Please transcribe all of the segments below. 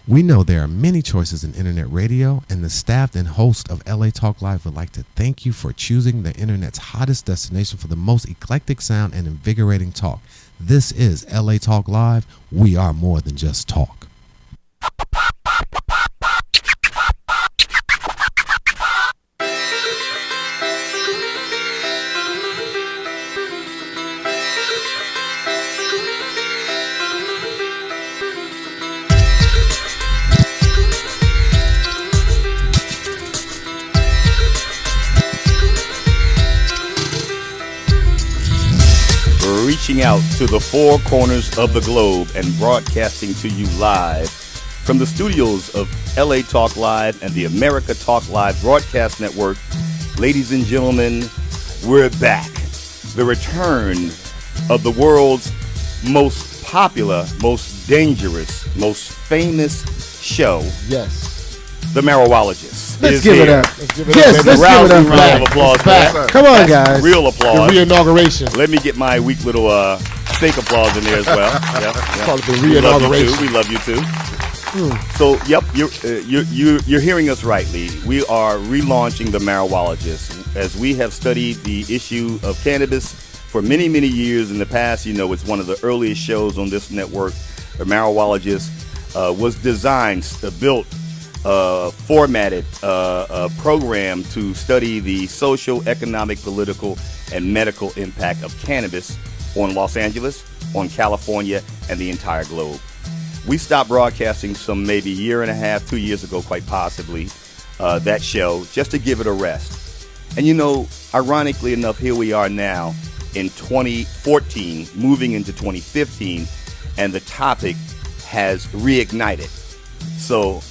We know there are many choices in internet radio, and the staff and host of LA Talk Live would like to thank you for choosing the internet's hottest destination for the most eclectic sound and invigorating talk. This is LA Talk Live. We are more than just talk. Reaching out to the four corners of the globe and broadcasting to you live from the studios of LA Talk Live and the America Talk Live Broadcast Network. Ladies and gentlemen, we're back. The return of the world's most popular, most dangerous, most famous show. Yes. The Marijualogist. Let's give it up. Yes, let's give it up. Round of applause for that. Come on, guys. Real applause. The re-inauguration. Let me get my weak little fake applause in there as well. Yeah. Call it the re-inauguration. We love you too. So, yep, you're hearing us rightly. We are relaunching the Marijualogist as we have studied the issue of cannabis for many, many years in the past. You know, it's one of the earliest shows on this network. The Marijualogist was designed, built, formatted program to study the social, economic, political, and medical impact of cannabis on Los Angeles, on California, and the entire globe. We stopped broadcasting some maybe year and a half, 2 years ago, quite possibly, that show, just to give it a rest. And you know, ironically enough, here we are now in 2014, moving into 2015, and the topic has reignited. So,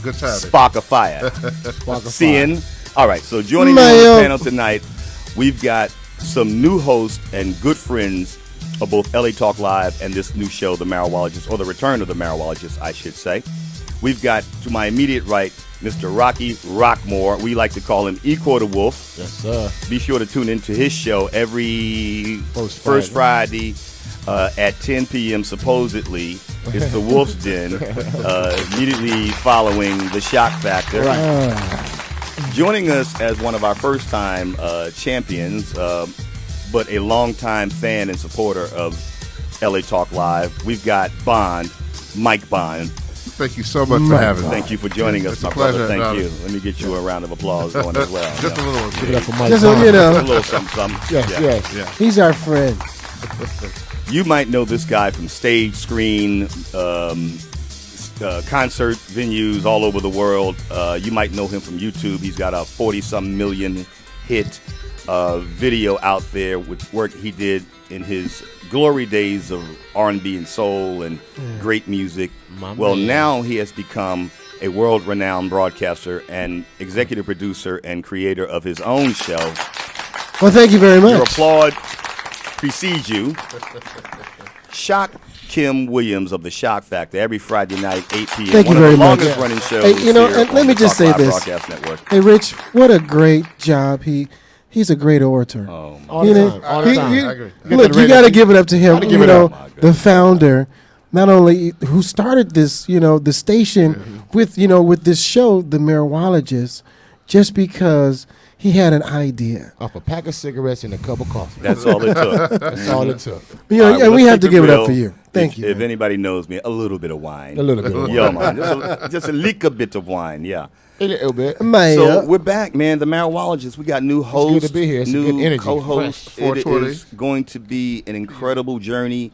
good timing. Spark of fire. Seeing. All right, so joining me on the panel tonight, we've got some new hosts and good friends of both LA Talk Live and this new show, The Marijualogist, or the return of The Marijualogist, I should say. We've got, to my immediate right, Mr. Rocky Rockmore. We like to call him E-Quarter Wolf. Yes, sir. Be sure to tune into his show every first Friday at 10 p.m. supposedly. It's the Wolf's Den, immediately following the Shock Factor. Right. Joining us as one of our first-time champions, but a long-time fan and supporter of LA Talk Live, we've got Mike Bond. Thank you so much for having me. Thank you for joining us, my brother. Thank you. Let me get you a round of applause going as well. Just a little one. Give it up for Mike. Just a little something. Yes. Yeah. He's our friend. You might know this guy from stage, screen, concert venues all over the world. You might know him from YouTube. He's got a 40-some million hit video out there with work he did in his glory days of R&B and soul and great music. Now he has become a world-renowned broadcaster and executive producer and creator of his own show. Well, thank you very much. Your applaud precedes you. Shock Kim Williams of the Shock Factor every Friday night, 8 p.m. Thank you very much. One of the longest running shows. Hey, you know, here and on let me the just Talk say Live this. Broadcast Network. Hey, Rich, what a great job. He's a great orator. Oh, All the time. All the time. I agree. Look, you got to give it up to him. You know, the founder, not only who started this, you know, the station with this show, The Marijualogist, just because he had an idea. Off a pack of cigarettes and a cup of coffee. That's all it took. That's all it took. You know, Right, and we let's have to keep give it real. up for you. Thank you. If man. anybody knows me, a little bit of wine. A little bit of wine. Yeah, man. Just a little bit of wine, yeah. A little bit. Man, So we're back, man. The Marijualogist. We got new hosts, good to be here. It's new good energy. co-hosts. Fresh. It 420. is going to be an incredible journey.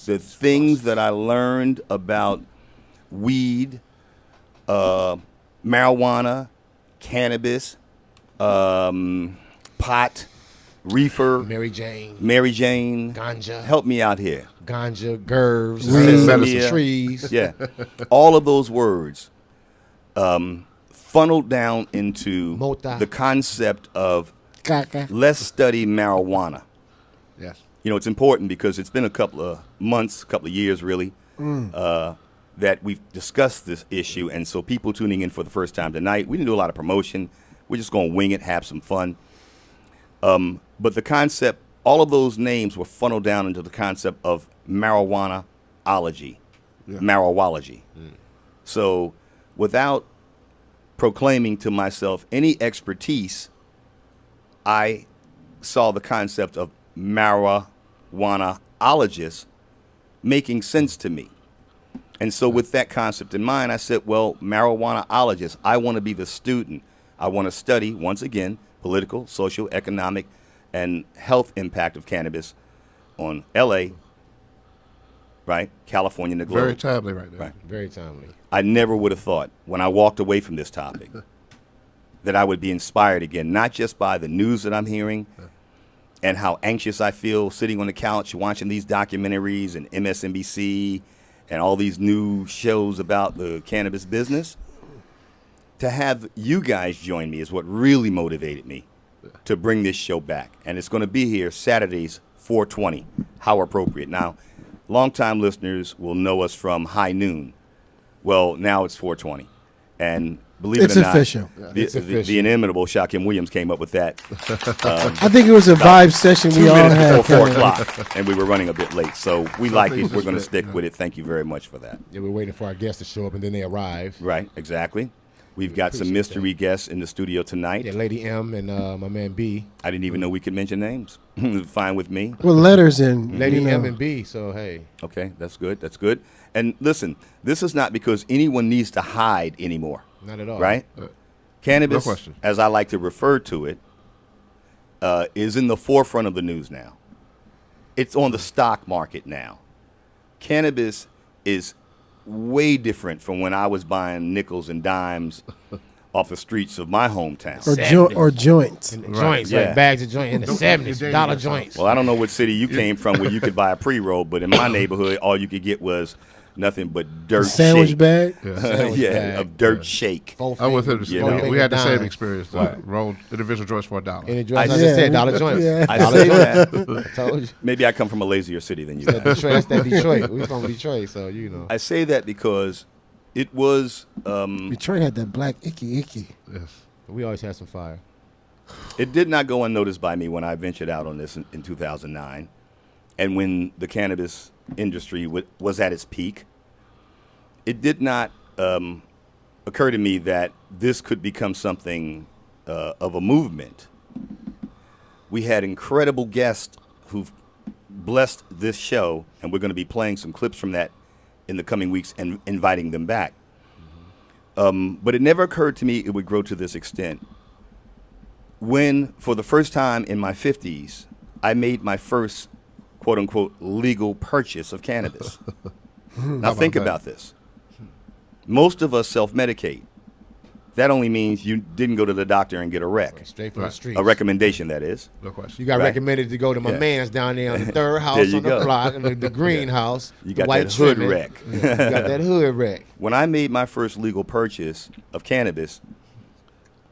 The things that I learned about weed, marijuana, cannabis, pot, reefer, Mary Jane, ganja. Help me out here. ganja, gervs, Sesame, trees. Yeah, all of those words funneled down into Mota. the concept of Caca. let's study marijuana. Yes. You know, it's important because it's been a couple of months, couple of years really, that we've discussed this issue. And so people tuning in for the first time tonight, we didn't do a lot of promotion. We're just going to wing it, have some fun. But the concept, all of those names were funneled down into the concept of marijuanaology, Marijualology. So without proclaiming to myself any expertise, I saw the concept of marijuanaologist making sense to me. And so with that concept in mind, I said, well, marijuanaologist, I want to be the student. I want to study, once again, political, social, economic, and health impact of cannabis on L.A., right? California and the globe. Very timely right now. Right. Very timely. I never would have thought when I walked away from this topic that I would be inspired again, not just by the news that I'm hearing and how anxious I feel sitting on the couch watching these documentaries and MSNBC and all these new shows about the cannabis business. To have you guys join me is what really motivated me to bring this show back. And it's going to be here Saturdays, 4:20. How appropriate. Now, longtime listeners will know us from High Noon. Well, now it's 4:20. And believe It's it or not, official. the inimitable Shaquem Williams came up with that I think it was a vibe session 2 we all minutes had. before 4 kinda. o'clock, and we were running a bit late. So we like it. We're going to stick with it. Thank you very much for that. Yeah, we're waiting for our guests to show up, and then they arrive. Right, exactly. We've got some appreciate mystery guests in the studio tonight. Yeah, Lady M and my man B. I didn't even know we could mention names. Fine with me. With letters in. Lady you know. M and B. So hey, Okay, that's good. That's good. And listen, this is not because anyone needs to hide anymore, not at all. right? Cannabis, No question. as I like to refer to it, is in the forefront of the news now. It's on the stock market now. Cannabis is way different from when I was buying nickels and dimes off the streets of my hometown. Or joints. And the Right. joints, Yeah. like bags of joints in the 70s, You're dollar dangerous. joints. Well, I don't know what city you came from where you could buy a pre-roll, but in my neighborhood, all you could get was nothing but dirt Sandwich shake. bag. Sandwich Yeah, bag. of dirt shake. I'm with him. You know. We had the Dime. same experience. Rolled individual joints for $1. And the joints, I I see. just said, Yeah, dollar joints. yeah. I Dollar say joints. that. I told you. Maybe I come from a lazier city than you That guys. Detroit, that's that Detroit. We from Detroit, so you know. I say that because it was Detroit had that black icky. Yes. We always had some fire. it did not go unnoticed by me when I ventured out on this in 2009, and when the cannabis industry was at its peak. It did not occur to me that this could become something of a movement. We had incredible guests who've blessed this show, and we're going to be playing some clips from that in the coming weeks and inviting them back. But it never occurred to me it would grow to this extent. When, for the first time in my 50s, I made my first, quote unquote, legal purchase of cannabis. Now think about this. Most of us self-medicate. That only means you didn't go to the doctor and get a rec. Straight from the streets. A recommendation, that is. No question. You got Right. recommended to go to my Yeah. man's down there on the third house you on the go. block, and the greenhouse. You the got white that hood trimming. rec. Yeah, you got that hood wreck. When I made my first legal purchase of cannabis,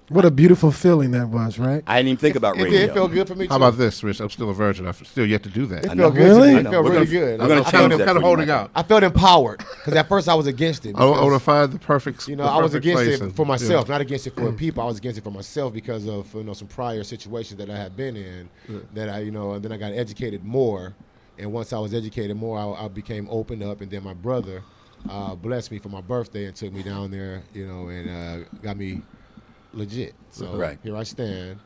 What a beautiful feeling that was, right? I didn't even think about It radio. did feel good for me too. How about this, Rich? I'm still a virgin. I've still yet to do that. It I felt know. good Really? to me. I It know. felt We're really gonna- good. we're gonna I change felt- that. I'm kind of for you, holding Michael. out. I felt empowered because at first I was against it. I want to because, find the perfect. you know, the I was perfect against place it and- for myself, yeah. not against it for people. I was against it for myself because of some prior situations that I had been in. That I and then I got educated more, and once I was educated more, I became opened up, and then my brother blessed me for my birthday and took me down there, and got me legit. So Right. here I stand.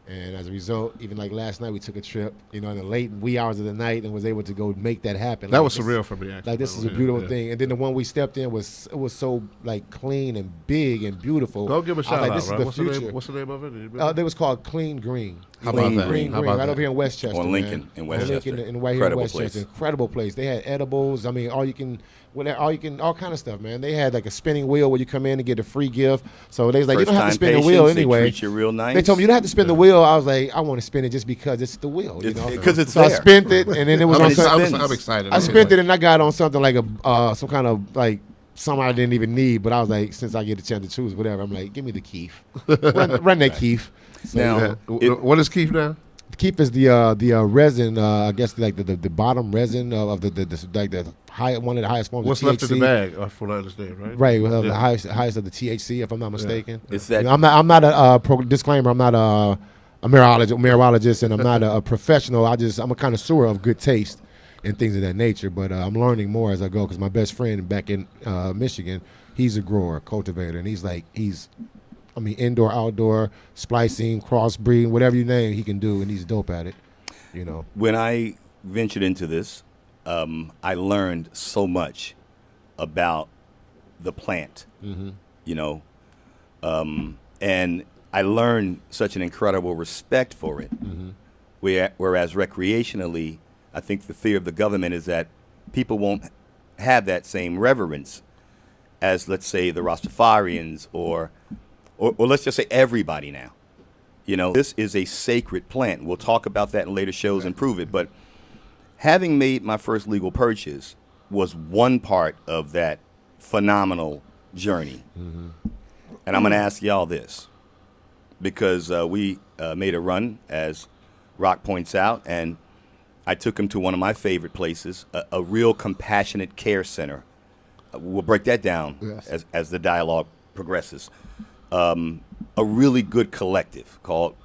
And as a result, even like last night, we took a trip, in the late wee hours of the night, and was able to go make that happen. That Like, was this- surreal for me. Actually. Like this is a Yeah, beautiful yeah. thing, and then the one we stepped in was so like clean and big and beautiful. Go give a I was shout like, out, this right? is What's the the future. name? What's the name of it? They was called Clean Green. How about that? Green How Green, about right that? over here in Westchester. On Lincoln, man. in On Westchester. Lincoln, and right here in Incredible Westchester. place. Incredible place. They had edibles. I mean, all you can all kind of stuff, man. They had like a spinning wheel where you come in and get a free gift. So they was like, you don't have to First-time spin the wheel patients, anyway. They treat you real nice. They told me you don't have to spin the wheel. I was like, I want to spin it just because it's the wheel. Because it's so I there. spent it, and then it was I on mean, something. spins. I'm excited. I spent it and I got on something like some kind of like something I didn't even need, but I was like, since I get a chance to choose, whatever, I'm like, give me the Keef. Run that Keef. So, Now, What is Keith now? Keef is the resin, I guess like the bottom resin of the like the high one of the highest forms What's of THC. left in the bag? From what I understand, right? Right, well, the Yeah. highest of the THC, if I'm not mistaken. It's that- I'm not a disclaimer. I'm not a marijualogist, and I'm not a professional. I'm a connoisseur of good taste, and things of that nature. But I'm learning more as I go because my best friend back in Michigan, he's a grower, cultivator, and he's indoor, outdoor, splicing, crossbreeding, whatever you name, he can do, and he's dope at it. You know. When I ventured into this, I learned so much about the plant. You know, and I learned such an incredible respect for it. Whereas recreationally, I think the fear of the government is that people won't have that same reverence as, let's say, the Rastafarians or let's just say everybody now. You know, this is a sacred plant. We'll talk about that in later shows and prove it. But having made my first legal purchase was one part of that phenomenal journey. And I'm going to ask y'all this, because we made a run, as Rock points out, and I took him to one of my favorite places, a real compassionate care center. We'll break that down as the dialogue progresses. A really good collective called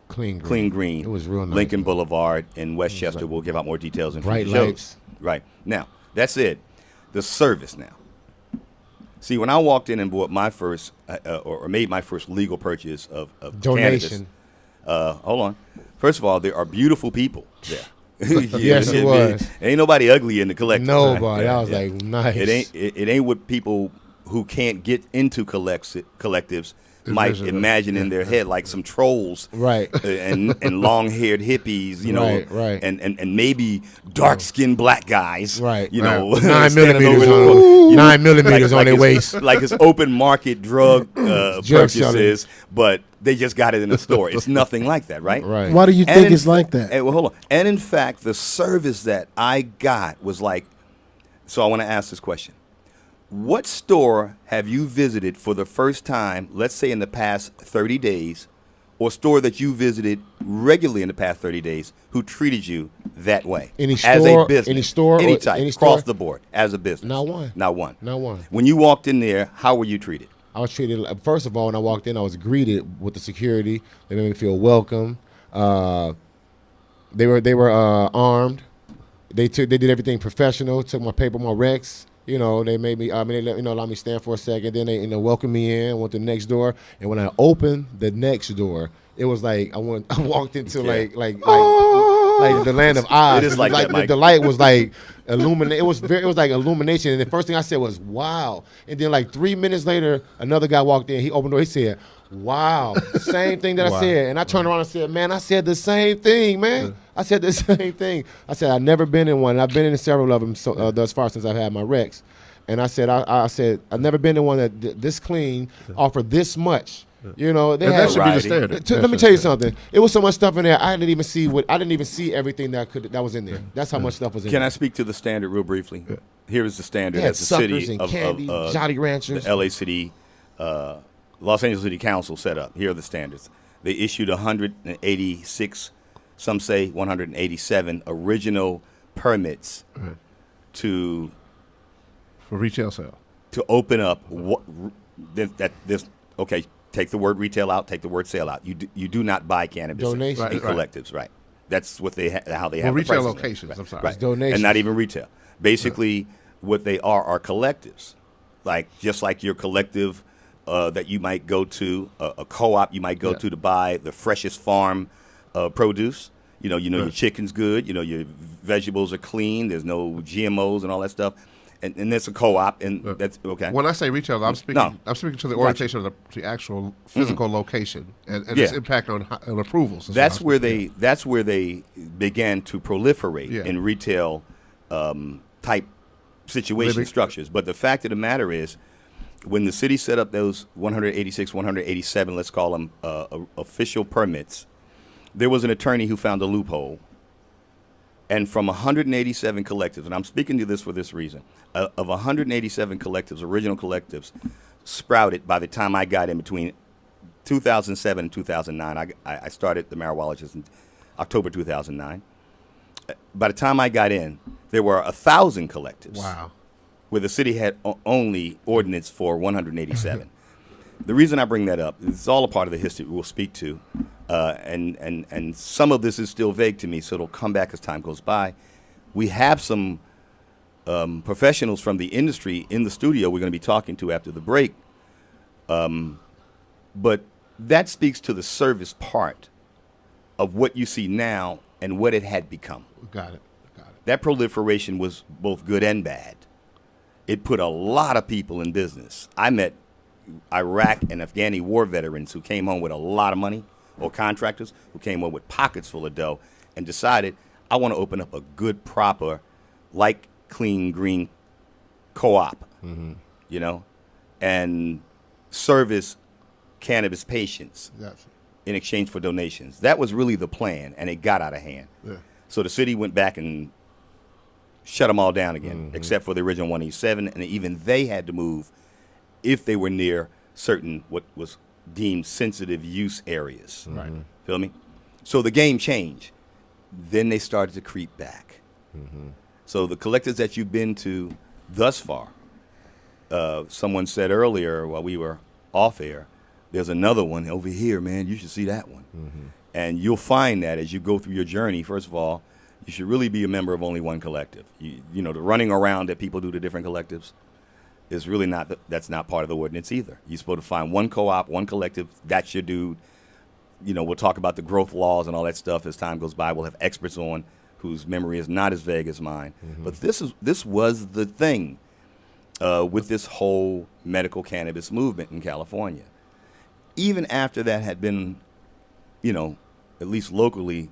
Clean Green. It was real nice. Lincoln Boulevard in Westchester. We'll give out more details in bright future shows. lights. Right. Now, that's it. The service now. See, when I walked in and bought my first, or made my first legal purchase of donation. Cannabis, hold on. First of all, there are beautiful people there. Yes, it was. Ain't nobody ugly in the collective. Nobody. I was like, nice. It ain't what people who can't get into collectives might imagine in their head, like some trolls, right? And long-haired hippies, you know, right. And maybe dark-skinned black guys, right? You know, 9 millimeters, 9 millimeters on their waist, like it's open market drug purchases, but they just got it in the store. It's nothing like that, right? Right. Why do you think it's like that? Well, hold on. And in fact, the service that I got was like. So I want to ask this question. What store have you visited for the first time, let's say in the past 30 days, or store that you visited regularly in the past 30 days who treated you that way? Any store, as a business, any store, any type, any store? across the board, as a business? Not one. Not one. Not one. When you walked in there, how were you treated? I was treated, first of all, when I walked in, I was greeted with the security. They made me feel welcome. They were armed. They did everything professional. Took my paper, my recs. You know, they made me. They allowed me to stand for a second. Then they, welcomed me in. Went to the next door, and when I opened the next door, it was like I walked into like the land of Oz. It is like that, Mike. The light was like illuminate. It was like illumination. And the first thing I said was "Wow!" And then like 3 minutes later, another guy walked in. He opened the door. He said, "Wow!" Same thing that I said. And I turned around and said, "Man, I said the same thing, man. I said the same thing. I said I've never been in one. I've been in several of them thus far since I've had my Rex." And I said, I said I've never been in one that this clean, offered this much. You know, they had that should be the standard. Let me tell you something. It was so much stuff in there. I didn't even see everything that was in there. That's how much stuff was in there. Can I speak to the standard real briefly? Here is the standard They had as the city suckers and of candy, Jolly Ranchers. the LA City, Los Angeles City Council set up. Here are the standards. They issued 186, some say 187 original permits for retail sale. to open up okay, take the word retail out, take the word sale out. You do not buy cannabis Donation. in collectives, right? That's what how they Well, have the retail prices. locations, Right. I'm sorry. Right. It's donations. And not even retail. Basically, what they are collectives. Like just like your collective that you might go to, a co-op you might go to buy the freshest farm produce. You know your chicken's good. Your vegetables are clean. There's no GMOs and all that stuff. And that's a co-op, and that's okay. When I say retail, I'm speaking to the orientation of the actual physical location and its impact on approvals. That's where they began to proliferate in retail type situation structures. But the fact of the matter is, when the city set up those 186, 187, let's call them official permits, there was an attorney who found a loophole. And from 187 collectives, and I'm speaking to this for this reason, of 187 collectives, original collectives, sprouted by the time I got in between 2007 and 2009. I started the Marijualogist in October 2009. By the time I got in, there were 1,000 collectives. Wow. Where the city had only ordinance for 187. The reason I bring that up is it's all a part of the history we'll speak to, and some of this is still vague to me, so it'll come back as time goes by. We have some professionals from the industry in the studio we're going to be talking to after the break. But that speaks to the service part of what you see now and what it had become. Got it. That proliferation was both good and bad. It put a lot of people in business. I met Iraq and Afghani war veterans who came home with a lot of money, or contractors who came home with pockets full of dough and decided, I want to open up a good, proper, like clean, green co-op, you know, and service cannabis patients in exchange for donations. That was really the plan, and it got out of hand. Yeah. So the city went back and shut them all down again, except for the original 187, and even they had to move if they were near certain what was deemed sensitive use areas. Right. Feel me? So the game changed. Then they started to creep back. So the collectives that you've been to thus far, someone said earlier while we were off air, there's another one over here, man. You should see that one. And you'll find that as you go through your journey, first of all, you should really be a member of only one collective. You know, the running around that people do to different collectives is really not, that's not part of the ordinance either. You're supposed to find one co-op, one collective, that's your dude. You know, we'll talk about the growth laws and all that stuff as time goes by. We'll have experts on whose memory is not as vague as mine. But this was the thing with this whole medical cannabis movement in California. Even after that had been, you know, at least locally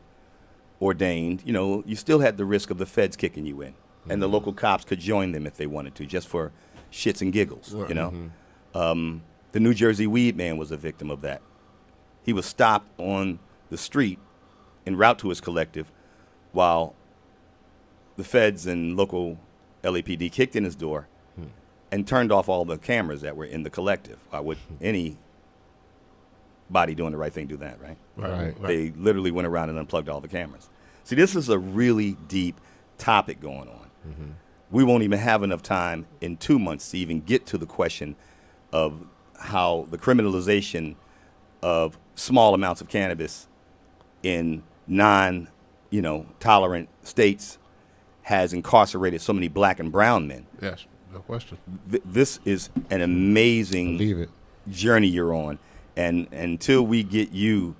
ordained, you know, you still had the risk of the feds kicking you in. And the local cops could join them if they wanted to, just for shits and giggles, you know. The New Jersey weed man was a victim of that. He was stopped on the street en route to his collective while the feds and local LAPD kicked in his door and turned off all the cameras that were in the collective. Why would anybody doing the right thing do that, right? Right. They literally went around and unplugged all the cameras. See, this is a really deep topic going on. We won't even have enough time in 2 months to even get to the question of how the criminalization of small amounts of cannabis in tolerant states has incarcerated so many black and brown men. Yes, no question. This is an amazing journey you're on. And until we get you,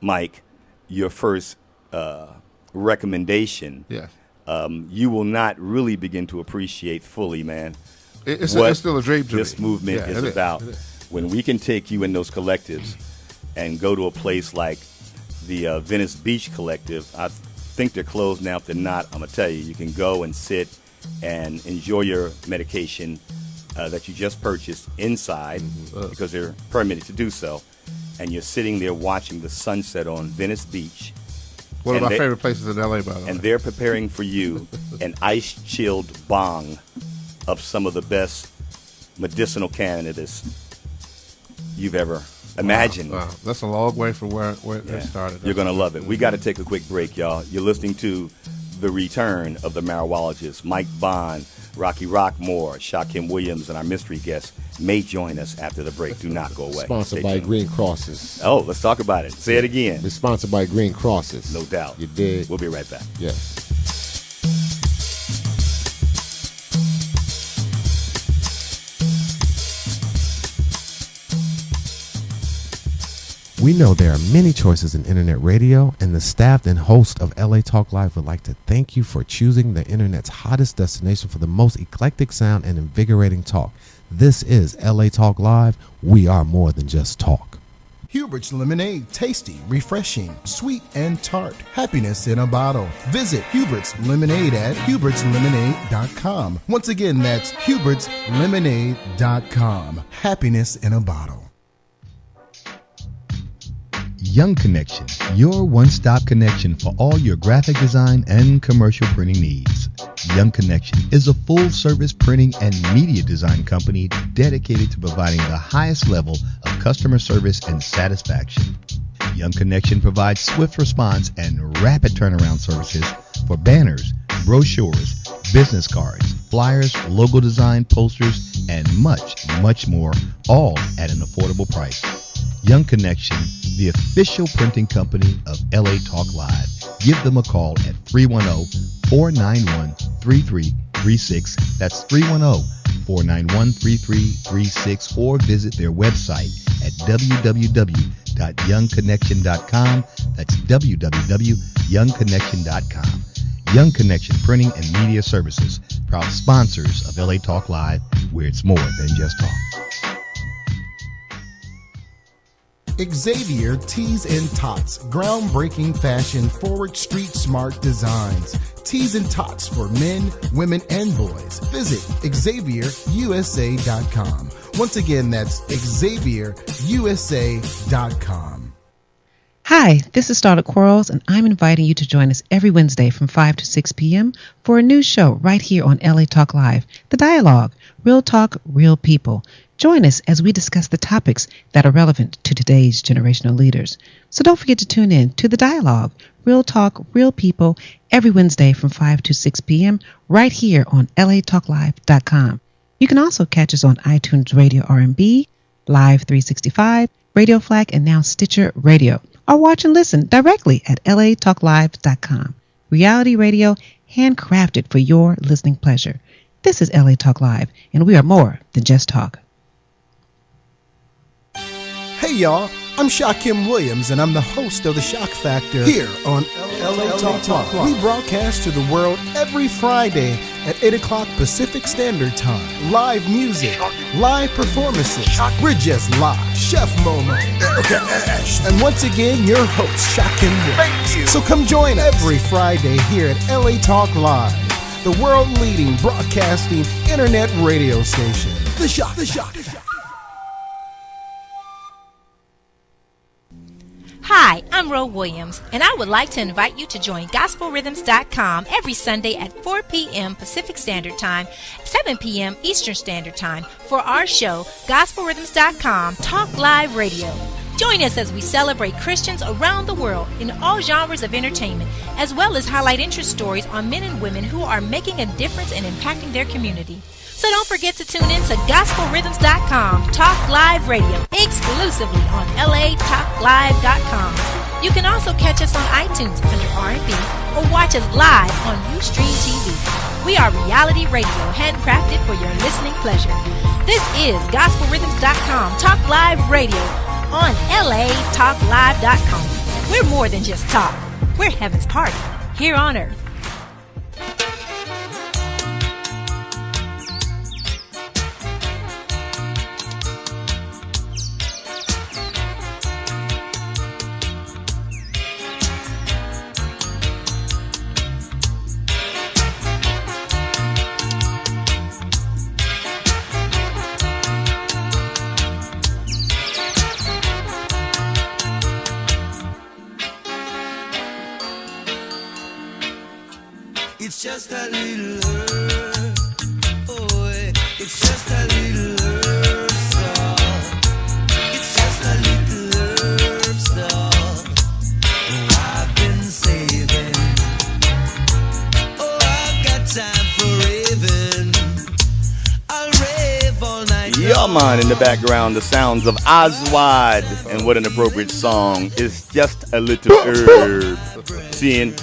Mike, your first recommendation, you will not really begin to appreciate fully, man, it's still a dream to this movement is about. When we can take you in those collectives and go to a place like the Venice Beach Collective, I think they're closed now. If they're not, I'm going to tell you, you can go and sit and enjoy your medication that you just purchased inside because they're permitted to do so. And you're sitting there watching the sunset on Venice Beach. One of my favorite places in LA, by the way. And they're preparing for you an ice-chilled bong of some of the best medicinal cannabis you've ever imagined. Wow. That's a long way from where it started. You're going to love it. We got to take a quick break, y'all. You're listening to the return of the Marijualogist. Mike Bond, Rocky Rockmore, Shaquem Williams, and our mystery guest may join us after the break. Do not go away. Sponsored by Green Crosses. Oh, let's talk about it. Say it again. It's sponsored by Green Crosses. No doubt. You did. We'll be right back. Yes. We know there are many choices in internet radio, and the staff and host of LA Talk Live would like to thank you for choosing the internet's hottest destination for the most eclectic sound and invigorating talk. This is LA Talk Live. We are more than just talk. Hubert's Lemonade, tasty, refreshing, sweet, and tart. Happiness in a bottle. Visit Hubert's Lemonade at hubertslemonade.com. Once again, that's hubertslemonade.com. Happiness in a bottle. Young Connection, your one-stop connection for all your graphic design and commercial printing needs. Young Connection is a full-service printing and media design company dedicated to providing the highest level of customer service and satisfaction. Young Connection provides swift response and rapid turnaround services for banners, brochures, business cards, flyers, logo design, posters, and much, much more, all at an affordable price. Young Connection, the official printing company of LA Talk Live. give them a call at 310-491-3336. That's 310-491-3336, or visit their website at www.youngconnection.com. That's www.youngconnection.com. Young Connection Printing and Media Services, proud sponsors of LA Talk Live, where it's more than just talk. Xavier Tees and Tots, groundbreaking fashion, forward street smart designs. Tees and Tots for men, women, and boys. Visit XavierUSA.com. Once again, that's XavierUSA.com. Hi, this is Starlet Quarles, and I'm inviting you to join us every Wednesday from 5 to 6 p.m. for a new show right here on LA Talk Live, The Dialogue, Real Talk, Real People. Join us as we discuss the topics that are relevant to today's generational leaders. So don't forget to tune in to The Dialogue, Real Talk, Real People, every Wednesday from 5 to 6 p.m. right here on latalklive.com. You can also catch us on iTunes Radio R&B, Live 365, Radio Flag, and now Stitcher Radio. Or watch and listen directly at latalklive.com. Reality radio, handcrafted for your listening pleasure. This is LA Talk Live, and we are more than just talk. Hey y'all, I'm Shaquem Williams, and I'm the host of The Shock Factor here on LA Talk Live. We broadcast to the world every Friday at 8 o'clock Pacific Standard Time. Live music, live performances. We're just live. Chef Momo, Erica Ash, and once again, your host, Shaquem Williams. Thank you. So come join us every Friday here at LA Talk Live, the world-leading broadcasting internet radio station. The Shock. Hi, I'm Ro Williams, and I would like to invite you to join GospelRhythms.com every Sunday at 4 p.m. Pacific Standard Time, 7 p.m. Eastern Standard Time for our show, GospelRhythms.com Talk Live Radio. Join us as we celebrate Christians around the world in all genres of entertainment, as well as highlight interest stories on men and women who are making a difference and impacting their community. So don't forget to tune in to GospelRhythms.com Talk Live Radio exclusively on LATalkLive.com. You can also catch us on iTunes under R&B or watch us live on Ustream TV. We are reality radio handcrafted for your listening pleasure. This is GospelRhythms.com Talk Live Radio on LATalkLive.com. We're more than just talk. We're heaven's party here on earth. It's just a little herb, oh, it's just a little herb song. It's just a little herb song. Oh, I've been saving. Oh, I've got time for raving. I'll rave all night. Yeah, man, in the background, the sounds of Oswald, and what an appropriate song. It's just a little herb. Seeing.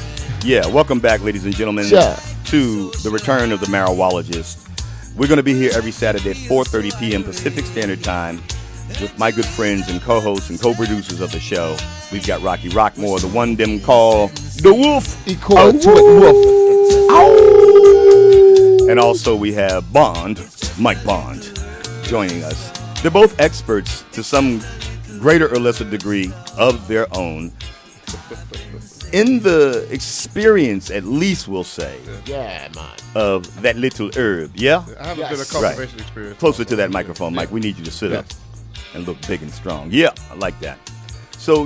Yeah, welcome back, ladies and gentlemen, to the return of the Marijualogist. We're going to be here every Saturday at 4:30 p.m. Pacific Standard Time with my good friends and co-hosts and co-producers of the show. We've got Rocky Rockmore, the one them call the Wolf. Equal to it, Wolf. And also we have Mike Bond, joining us. They're both experts to some greater or lesser degree of their own. In the experience, at least we'll say, of that little herb, yeah? I haven't been a cultivation experience. Closer to that microphone, Mike. We need you to sit up and look big and strong. Yeah, I like that. So,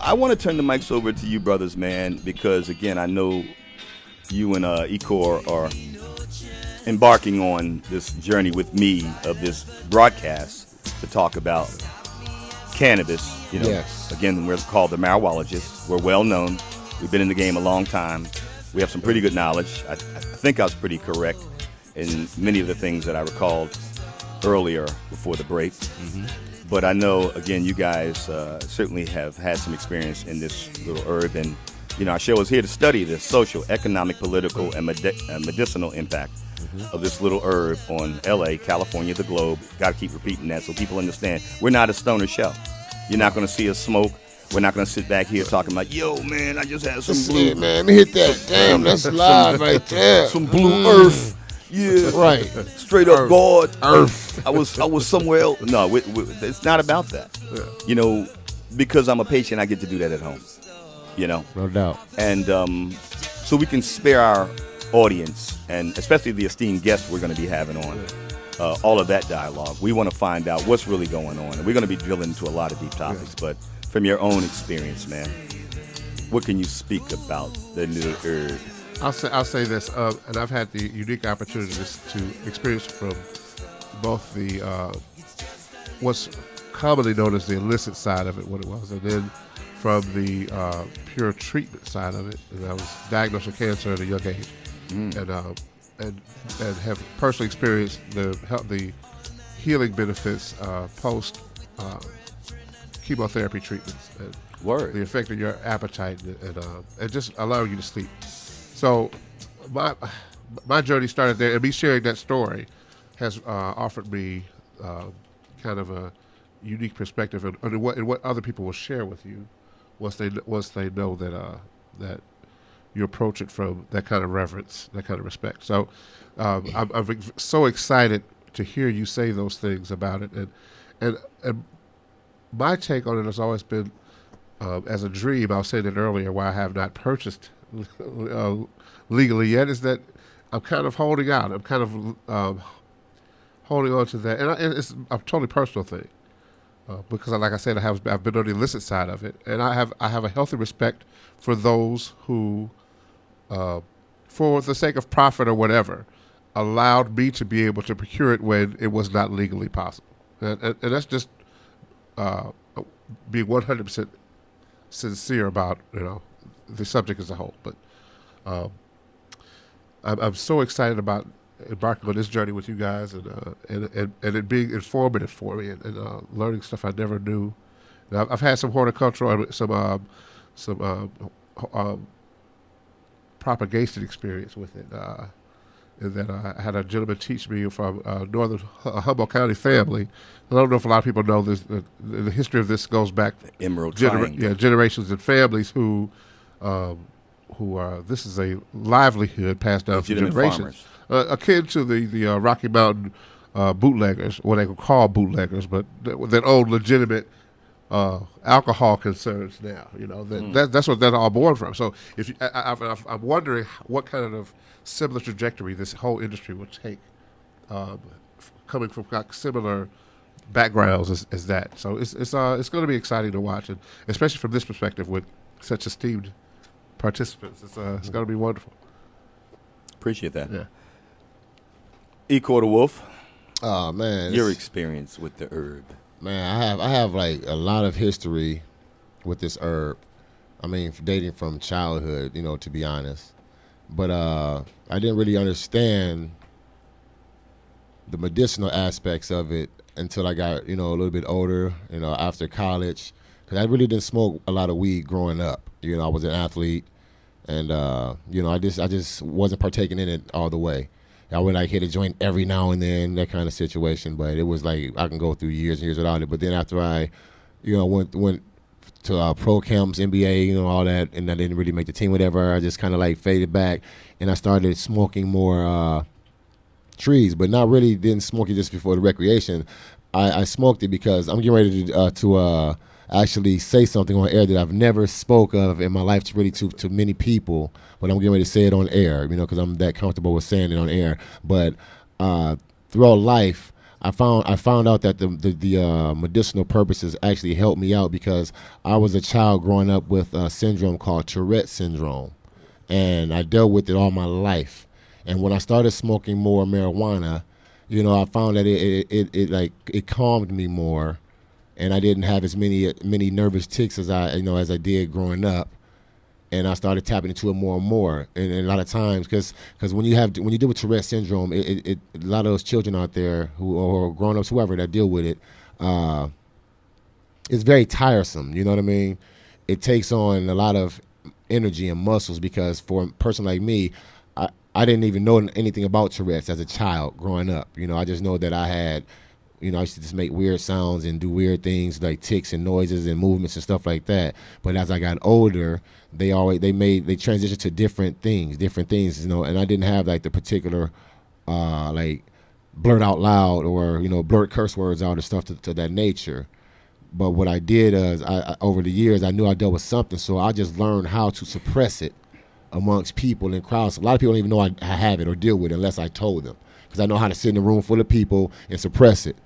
I want to turn the mics over to you brothers, man, because, again, I know you and Ecor are embarking on this journey with me of this broadcast to talk about cannabis. Again, we're called the Marijualogist. We're well known. We've been in the game a long time. We have some pretty good knowledge. I think I was pretty correct in many of the things that I recalled earlier before the break. Mm-hmm. But I know, again, you guys certainly have had some experience in this little herb. And, our show is here to study the social, economic, political, and medicinal impact of this little herb on L.A., California, the globe. Got to keep repeating that so people understand. We're not a stoner show. You're not going to see us smoke. We're not going to sit back here talking about, yo, man, I just had some blue. Man, let me hit that. Damn, that's live right there. Some blue earth. Yeah. Right. Straight up God. Earth. I was somewhere else. No, it's not about that. Yeah. Because I'm a patient, I get to do that at home. No doubt. And so we can spare our audience, and especially the esteemed guests we're going to be having on, all of that dialogue. We want to find out what's really going on. And we're going to be drilling into a lot of deep topics, but from your own experience, man, what can you speak about the little herb? I'll say this, and I've had the unique opportunity to experience from both the what's commonly known as the illicit side of it, what it was, and then from the pure treatment side of it. And I was diagnosed with cancer at a young age, and have personally experienced the healing benefits post chemotherapy treatments, and the effect on your appetite, and just allowing you to sleep. So my journey started there, and me sharing that story has offered me kind of a unique perspective on what other people will share with you once they know that you approach it from that kind of reverence, that kind of respect. So I'm so excited to hear you say those things about it, and my take on it has always been as a dream. I was saying it earlier, why I have not purchased legally yet, is that I'm kind of holding out. I'm kind of holding on to that, and it's a totally personal thing because, like I said, I've been on the illicit side of it, and I have a healthy respect for those who, for the sake of profit or whatever, allowed me to be able to procure it when it was not legally possible, and that's just being 100% sincere about the subject as a whole. But I'm so excited about embarking on this journey with you guys, and it being informative for me, and learning stuff I never knew. And I've had some horticultural, some propagation experience with it. And then I had a gentleman teach me from northern Humboldt County family. I don't know if a lot of people know this. The history of this goes back Emerald Triangle. Generations and families who are. This is a livelihood passed down for generations, akin to the Rocky Mountain bootleggers, what they could call bootleggers, but that old legitimate alcohol concerns now. That's what they're all born from. So if I'm wondering what kind of similar trajectory this whole industry will take, coming from similar backgrounds as that. So it's going to be exciting to watch, and especially from this perspective with such esteemed participants. It's going to be wonderful. Appreciate that. Yeah. E. Quarter Wolf. Oh man, your experience with the herb. Man, I have like a lot of history with this herb. I mean, dating from childhood, to be honest. But I didn't really understand the medicinal aspects of it until I got, a little bit older, after college. Because I really didn't smoke a lot of weed growing up. I was an athlete, and I just wasn't partaking in it all the way. I would hit a joint every now and then, that kind of situation. But it was like I can go through years and years without it. But then after I, went to pro camps, NBA, all that, and I didn't really make the team, whatever. I just kind of faded back, and I started smoking more trees, but not really didn't smoke it just before the recreation. I smoked it because I'm getting ready to actually say something on air that I've never spoke of in my life to many people, but I'm getting ready to say it on air, because I'm that comfortable with saying it on air. But throughout life, I found out that the medicinal purposes actually helped me out because I was a child growing up with a syndrome called Tourette syndrome, and I dealt with it all my life. And when I started smoking more marijuana, I found that it calmed me more, and I didn't have as many nervous tics as I did growing up. And I started tapping into it more and more. And a lot of times, because when you deal with Tourette syndrome, a lot of those children out there or grown-ups, whoever that deal with it, it's very tiresome. You know what I mean? It takes on a lot of energy and muscles because for a person like me, I didn't even know anything about Tourette's as a child growing up. You know, I just know that I had, you know, I used to just make weird sounds and do weird things like ticks and noises and movements and stuff like that. But as I got older, they transitioned to different things, you know, and I didn't have like the particular like blurt out loud or, you know, blurt curse words out or stuff to that nature. But what I did is I over the years, I knew I dealt with something, so I just learned how to suppress it amongst people and crowds. A lot of people don't even know I have it or deal with it unless I told them, because I know how to sit in a room full of people and suppress it,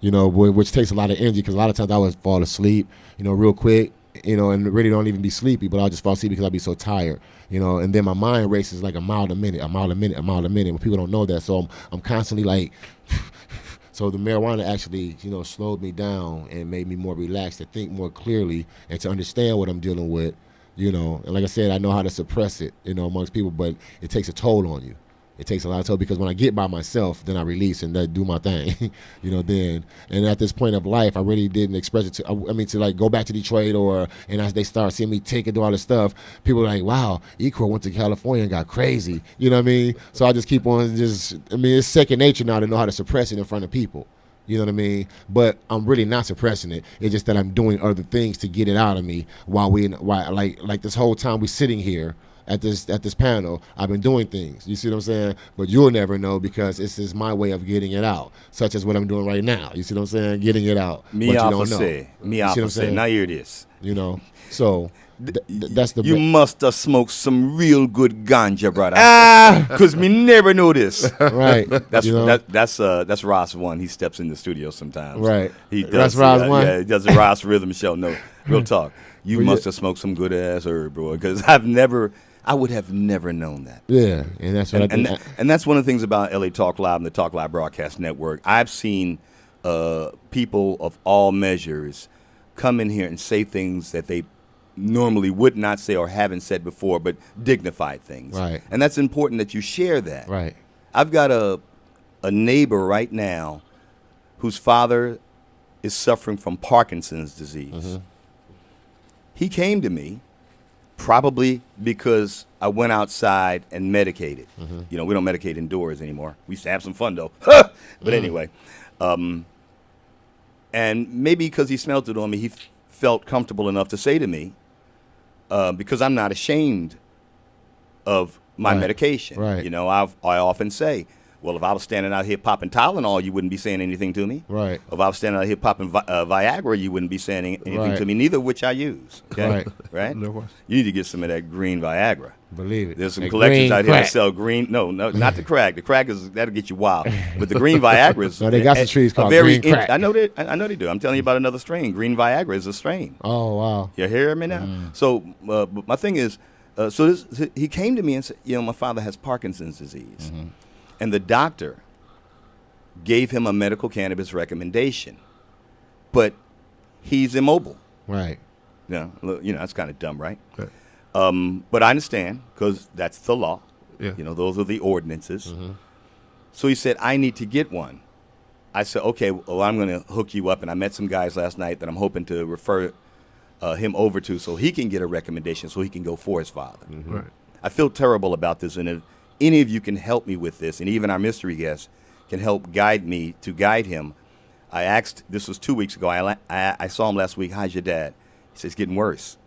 you know, which takes a lot of energy, because a lot of times I would fall asleep, you know, real quick, you know, and really don't even be sleepy, but I'll just fall asleep because I'll be so tired, you know, and then my mind races like a mile a minute, when people don't know that. So I'm constantly like, so the marijuana actually, you know, slowed me down and made me more relaxed to think more clearly and to understand what I'm dealing with, you know. And like I said, I know how to suppress it, you know, amongst people, but it takes a toll on you. It takes a lot of toll, because when I get by myself, then I release and do my thing, you know, then. And at this point of life, I really didn't express it to like go back to Detroit and as they start seeing me take and do all this stuff, people are like, wow, Equal went to California and got crazy. You know what I mean? So I just keep on it's second nature now to know how to suppress it in front of people. You know what I mean? But I'm really not suppressing it. It's just that I'm doing other things to get it out of me while like this whole time we sitting here at this panel, I've been doing things. You see what I'm saying? But you'll never know, because it's just my way of getting it out, such as what I'm doing right now. You see what I'm saying? Getting it out. Me alpha say. Now hear this. You know? So that's the you must have smoked some real good ganja, brother. Because me never know this. Right. That's Ross One. He steps in the studio sometimes. Right. He does. That's Ross One. Yeah, he does the Ross Rhythm Show. No, real talk. You must have smoked some good ass herb, bro. Because I would have never known that. Yeah, and that's what I think. And that's one of the things about LA Talk Live and the Talk Live Broadcast Network. I've seen people of all measures come in here and say things that they normally would not say or haven't said before, but dignified things. Right. And that's important that you share that. Right. I've got a neighbor right now whose father is suffering from Parkinson's disease. Mm-hmm. He came to me probably because I went outside and medicated. Mm-hmm. You know, we don't medicate indoors anymore. We used to have some fun, though. But anyway. And maybe because he smelled it on me, he felt comfortable enough to say to me, because I'm not ashamed of my medication. Right. You know, I often say, well, if I was standing out here popping Tylenol, you wouldn't be saying anything to me. Right. If I was standing out here popping Viagra, you wouldn't be saying anything to me, neither of which I use. Okay? Right? No. You need to get some of that green Viagra. Believe it. There's some collectors out here that sell green. No, not the crack. The crack that'll get you wild. But the green Viagra is. No, they got some trees called green crack. I know they do. I'm telling you about another strain. Green Viagra is a strain. Oh wow. You hear me now? So, but my thing is, he came to me and said, you know, my father has Parkinson's disease, and the doctor gave him a medical cannabis recommendation, but he's immobile. Right. You know, that's kind of dumb, right? Right. But I understand, because that's the law. Yeah. You know, those are the ordinances. Mm-hmm. So he said, I need to get one. I said, okay, well, I'm going to hook you up. And I met some guys last night that I'm hoping to refer him over to so he can get a recommendation so he can go for his father. Mm-hmm. Right. I feel terrible about this. And if any of you can help me with this, and even our mystery guest can help guide him, I asked, this was 2 weeks ago, I saw him last week, how's your dad? He said, it's getting worse.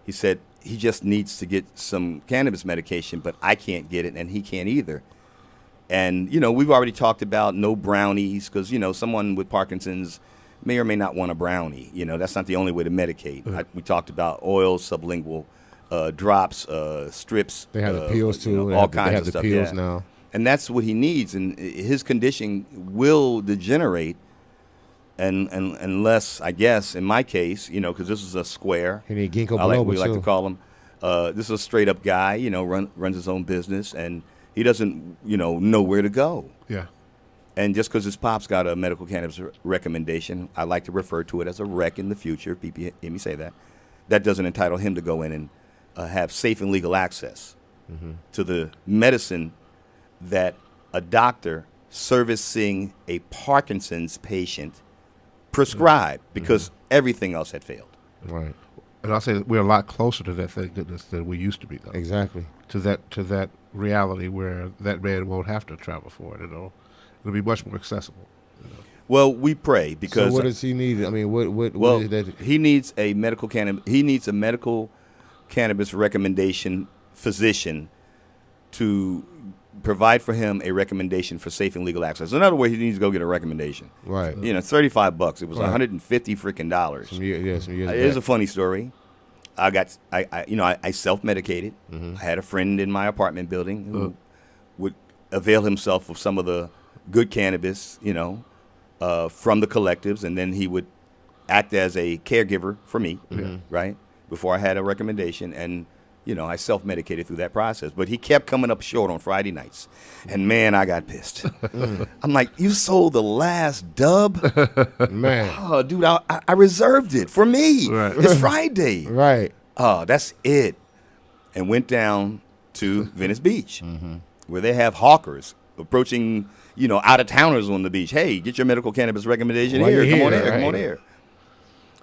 He said, he just needs to get some cannabis medication, but I can't get it, and he can't either. And, you know, we've already talked about no brownies, because, you know, someone with Parkinson's may or may not want a brownie. You know, that's not the only way to medicate. We talked about oils, sublingual drops, strips. They have the pills, too. You know, all kinds of the stuff. Pills now. And that's what he needs, and his condition will degenerate. And unless, I guess, in my case, you know, because this is a square. He need ginkgo biloba, we like to call him. This is a straight-up guy, you know, runs his own business, and he doesn't, you know where to go. Yeah. And just because his pop's got a medical cannabis recommendation, I like to refer to it as a rec in the future. People hear me say that. That doesn't entitle him to go in and have safe and legal access to the medicine that a doctor servicing a Parkinson's patient prescribed because everything else had failed. Right. And I'll say that we're a lot closer to that, thank goodness, than we used to be, though. Exactly. To that reality where that man won't have to travel for it, It'll be much more accessible. Well, we pray because. So what does he need? I mean, what is that? He needs a medical cannabis recommendation physician to provide for him a recommendation for safe and legal access. In other words, he needs to go get a recommendation. Right. $35. It was $150 freaking dollars. Some years Here's a funny story. I self-medicated. I had a friend in my apartment building who would avail himself of some of the good cannabis, from the collectives, and then he would act as a caregiver for me, right, before I had a recommendation. And I self-medicated through that process. But he kept coming up short on Friday nights. And, man, I got pissed. I'm like, you sold the last dub? Man. Oh, dude, I reserved it for me. Right. It's Friday. Right. Oh, that's it. And went down to Venice Beach, where they have hawkers approaching, out-of-towners on the beach. Hey, get your medical cannabis recommendation here. Come on here.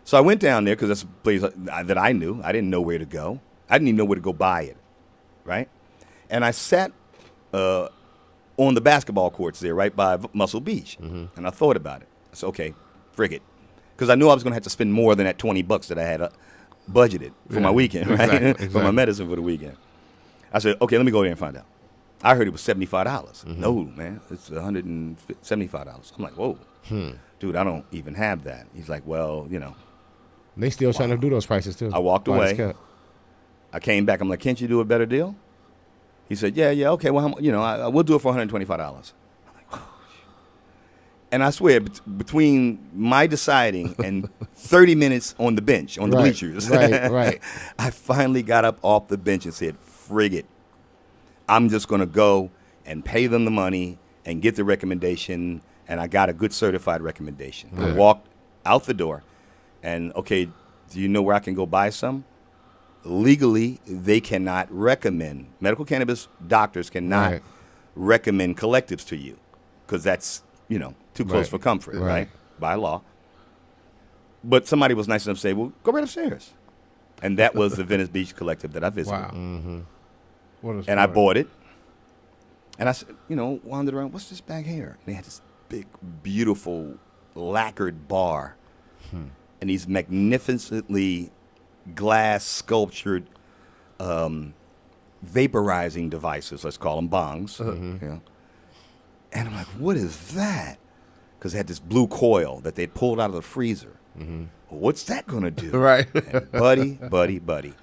So I went down there because that's a place that I knew. I didn't know where to go. I didn't even know where to go buy it, right? And I sat on the basketball courts there right by Muscle Beach, and I thought about it. I said, okay, frig it. Because I knew I was going to have to spend more than that $20 that I had budgeted for my weekend, right? Exactly. For my medicine for the weekend. I said, okay, let me go there and find out. I heard it was $75. No, man, it's $175. I'm like, whoa, dude, I don't even have that. He's like, well, They still trying to do those prices too. I walked away. I came back. I'm like, can't you do a better deal? He said, yeah, okay. Well, we'll do it for $125. I'm like, oh. And I swear, between my deciding and 30 minutes on the bench, on the bleachers, right. I finally got up off the bench and said, frig it. I'm just going to go and pay them the money and get the recommendation, and I got a good certified recommendation. I walked out the door, and, okay, do you know where I can go buy some? Legally, they cannot recommend. Medical cannabis doctors cannot recommend collectives to you because that's, too close for comfort, right? By law. But somebody was nice enough to say, well, go right upstairs. And that was the Venice Beach Collective that I visited. Wow. And I bought it. And I said, wandered around, what's this back here? And they had this big, beautiful, lacquered bar. And these magnificently glass sculptured vaporizing devices, let's call them bongs. And I'm like, what is that? Because they had this blue coil that they pulled out of the freezer. Well, what's that going to do? Right. And buddy.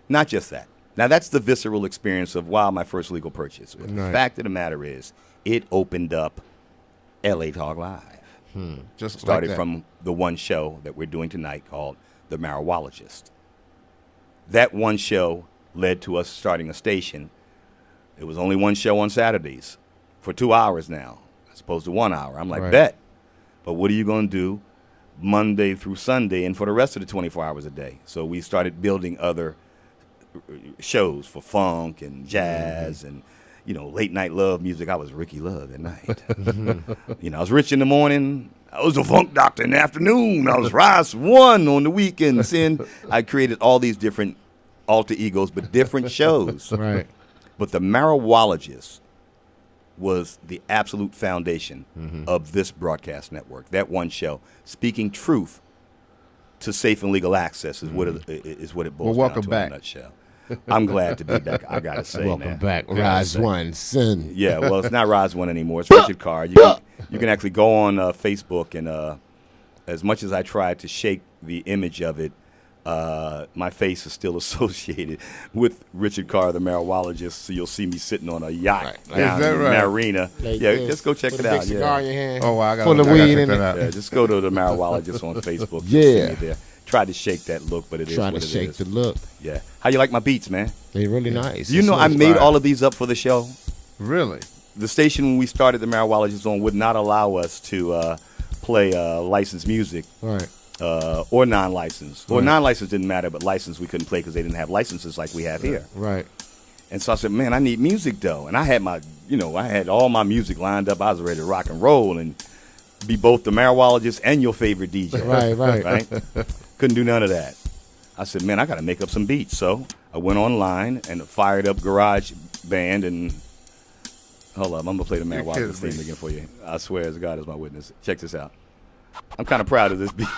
Not just that. Now, that's the visceral experience of, my first legal purchase. But the fact of the matter is, it opened up LA Talk Live. Just started like from the one show that we're doing tonight called The Marijualogist. That one show led to us starting a station. It was only one show on Saturdays for 2 hours now, as opposed to 1 hour. I'm like, bet. But what are you going to do Monday through Sunday and for the rest of the 24 hours a day? So we started building other shows for funk and jazz and, late night love music. I was Ricky Love at night. I was Rich in the morning. I was a funk doctor in the afternoon. I was Rice One on the weekends. And I created all these different alter egos, but different shows. Right. But the Marijualogist was the absolute foundation of this broadcast network. That one show, speaking truth to safe and legal access, is what it boils down to in a nutshell. I'm glad to be back. I gotta say, welcome back, Rise One, son. Yeah, well, it's not Rise One anymore. It's Richard Carr. You can actually go on Facebook, and as much as I tried to shake the image of it, my face is still associated with Richard Carr, the Marijualogist. So you'll see me sitting on a yacht down in the marina. Just go check it out. Cigar in your hand. Oh, wow, I got full of weed in it. Yeah, just go to the Marijualogist on Facebook. Yeah. You'll see me there. Tried to shake that look, but it is Trying what to it shake is. the look. Yeah. How you like my beats, man? They're really nice. Do you know I made all of these up for the show? Really? The station when we started the Marijualogist on would not allow us to play licensed music. Right. Or non-licensed. Or non-licensed didn't matter, but licensed we couldn't play because they didn't have licenses like we have here. Right. And so I said, man, I need music though. And I had I had all my music lined up. I was ready to rock and roll. And be both the Marijualogist and your favorite DJ. Right. Couldn't do none of that. I said, man, I got to make up some beats. So I went online and fired up Garage Band and hold up, I'm going to play the Marijualogist theme again for you. I swear as God is my witness. Check this out. I'm kind of proud of this beat.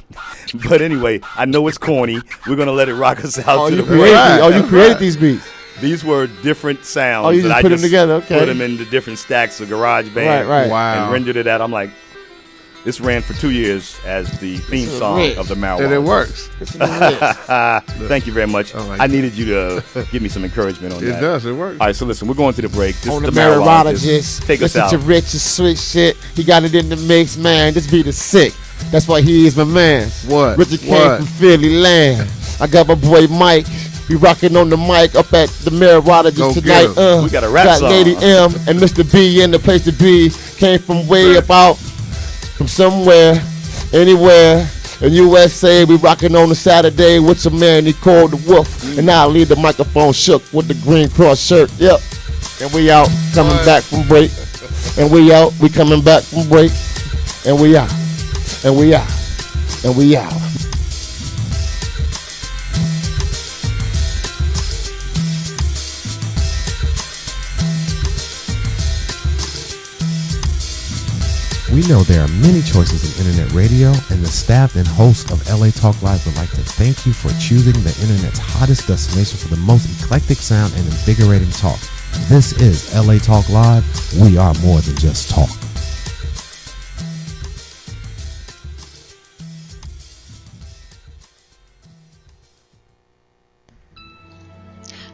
But anyway, I know it's corny. We're going to let it rock us out to the break. You created these beats. These were different sounds. Oh, you just put them together, okay. Put them into different stacks of Garage Band. Right. Wow. And rendered it out. I'm like, this ran for 2 years as the theme song of the Marijualogist. And it works. Thank you very much. I needed you to give me some encouragement on that. It does. It works. All right, so listen, we're going to the break. This On is the Marijualogist. Take us Listen out. to Rich and sweet shit. He got it in the mix, man. This beat is sick. That's why he is my man. What? Richard came from Philly land. I got my boy Mike. We rocking on the mic up at the Marijualogist tonight. We got a rap got song. Lady M and Mr. B in the place to be. Came from way about from somewhere, anywhere. In USA, we rocking on a Saturday with some man he called the Wolf. And I'll leave the microphone shook with the green cross shirt. Yep. And we out, coming back from break. And we out, we coming back from break. And we out. And we out. And we out. We know there are many choices in internet radio, and the staff and host of LA Talk Live would like to thank you for choosing the internet's hottest destination for the most eclectic sound and invigorating talk. This is LA Talk Live. We are more than just talk.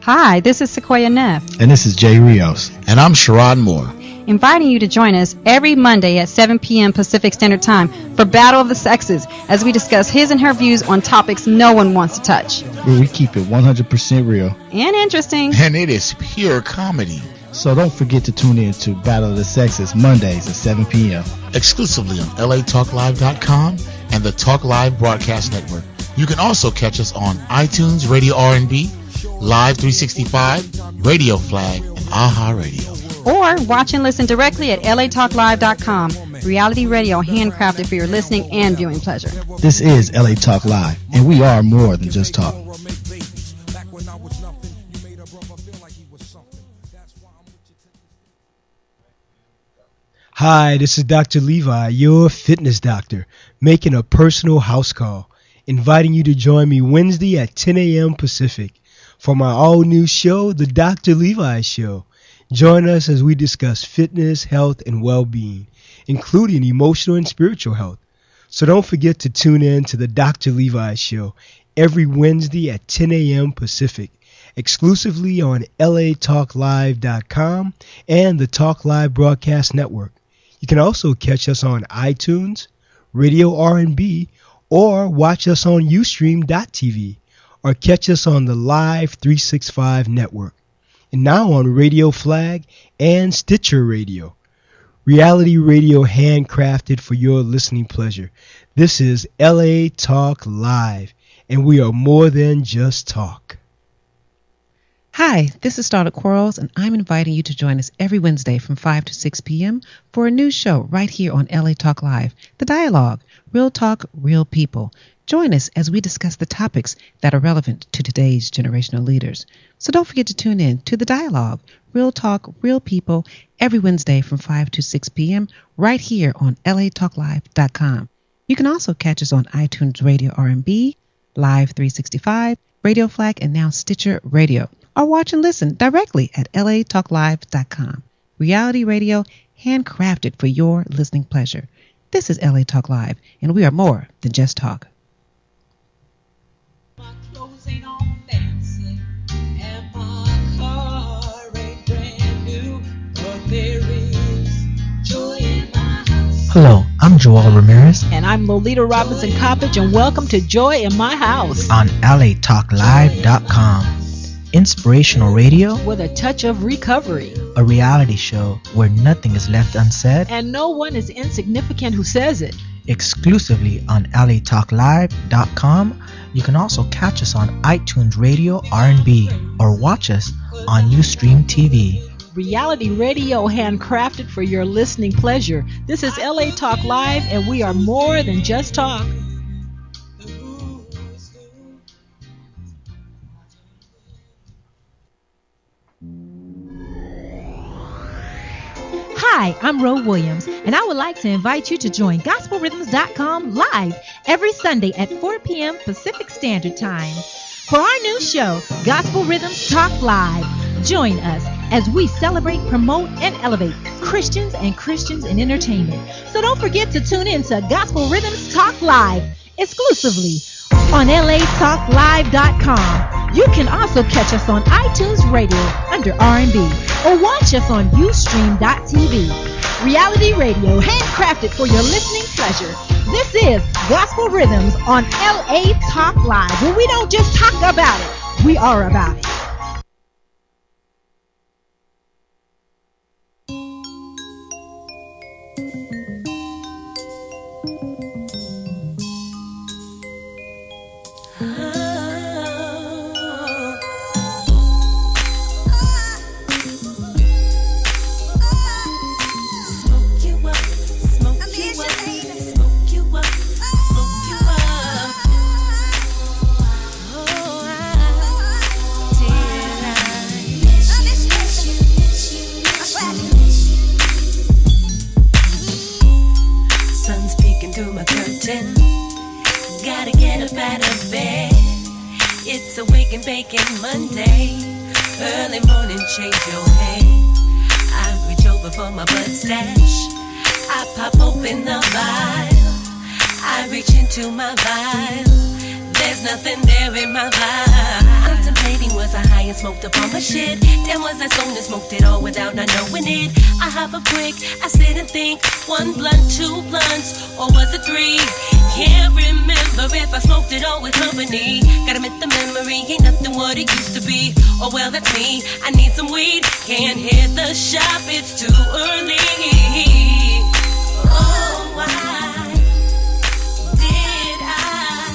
Hi, this is Sequoia Neff, And this is Jay Rios. And I'm Sherrod Moore. inviting you to join us every Monday at 7 p.m. Pacific Standard Time for Battle of the Sexes as we discuss his and her views on topics no one wants to touch. Where we keep it 100% real. And interesting. And it is pure comedy. So don't forget to tune in to Battle of the Sexes Mondays at 7 p.m. Exclusively on LATalkLive.com and the Talk Live Broadcast Network. You can also catch us on iTunes, Radio R&B, Live 365, Radio Flag, and AHA Radio. Or watch and listen directly at LATalkLive.com. Reality radio handcrafted for your listening and viewing pleasure. This is LA Talk Live, and we are more than just talk. Hi, this is Dr. Levi, your fitness doctor, making a personal house call, inviting you to join me Wednesday at 10 a.m. Pacific for my all-new show, The Dr. Levi Show. Join us as we discuss fitness, health, and well-being, including emotional and spiritual health. So don't forget to tune in to The Dr. Levi Show every Wednesday at 10 a.m. Pacific, exclusively on LATalkLive.com and the Talk Live Broadcast Network. You can also catch us on iTunes, Radio R&B, or watch us on Ustream.tv, or catch us on the Live 365 network, and now on Radio Flag and Stitcher Radio. Reality radio handcrafted for your listening pleasure. This is LA Talk Live, and we are more than just talk. Hi, this is Starlet Quarles, and I'm inviting you to join us every Wednesday from 5 to 6 p.m. for a new show right here on LA Talk Live, The Dialogue, Real Talk, Real People. Join us as we discuss the topics that are relevant to today's generational leaders. So don't forget to tune in to The Dialogue, Real Talk, Real People, every Wednesday from 5 to 6 p.m. right here on LATalkLive.com. You can also catch us on iTunes Radio R&B, Live 365, Radio Flag, and now Stitcher Radio. Or watch and listen directly at LATalkLive.com. Reality radio handcrafted for your listening pleasure. This is LA Talk Live, and we are more than just talk. Hello, I'm Joel Ramirez And I'm Lolita Robinson Coppage, and welcome to Joy in My House on LATalkLive.com. Inspirational radio with a touch of recovery. A reality show where nothing is left unsaid. And no one is insignificant who says it. Exclusively on LATalkLive.com. You can also catch us on iTunes Radio R&B or watch us on Ustream TV. reality radio handcrafted for your listening pleasure. This is LA Talk Live, and we are more than just talk. Hi, I'm Ro Williams, and I would like to invite you to join GospelRhythms.com live every Sunday at 4 p.m. Pacific Standard Time for our new show, Gospel Rhythms Talk Live. Join us as we celebrate, promote, and elevate Christians in entertainment. So don't forget to tune in to Gospel Rhythms Talk Live exclusively on latalklive.com. You can also catch us on iTunes Radio under R&B or watch us on Ustream.tv. Reality radio handcrafted for your listening pleasure. This is Gospel Rhythms on LA Talk Live, where we don't just talk about it, we are about it. Gotta get up out of bed. It's a wake and bacon Monday. Early morning, shave your head. I reach over for my bud stash. I pop open the vial. I reach into my vial. There's nothing there in my vial. Contemplating, was I high and smoked up on my shit? Then was I stoned and smoked it all without not knowing it? I hop up quick, I sit and think. 1 blunt, 2 blunts, or was it 3? Can't remember if I smoked it all with company. Gotta admit the memory ain't nothing what it used to be. Oh well, that's me, I need some weed. Can't hit the shop, it's too early. Oh, why did I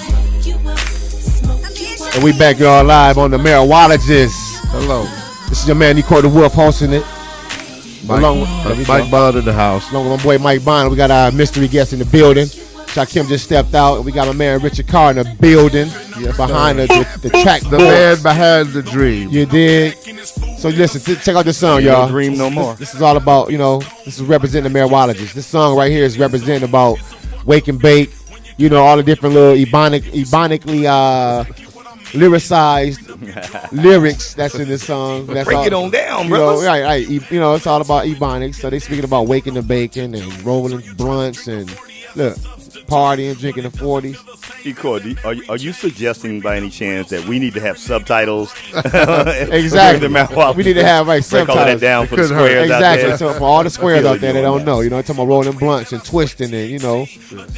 smoke you up, smoke you up? And we back y'all live on the Marijualogist. Hello. This is your man, Nico the Wolf, hosting it. Mike Bond in the house. Along with my boy Mike Bond, we got our mystery guest in the building. Shakim just stepped out, and we got my man Richard Carr in the building, behind the track. The man behind the dream. You dig? So listen, check out this song, y'all. Dream no more. This is all about, this is representing the Marijualogist. This song right here is representing about wake and bake, all the different little ebonically lyricized lyrics that's in this song. That's Break all, it on down, bro. Right. It's all about ebonics. So they speaking about waking the bacon and rolling blunts and look, partying, drinking the 40s. Are you suggesting by any chance that we need to have subtitles? Exactly. We need to have subtitles. Break all that down for the squares exactly. out there. So for all the squares out there that don't know, talking about rolling blunts and twisting and,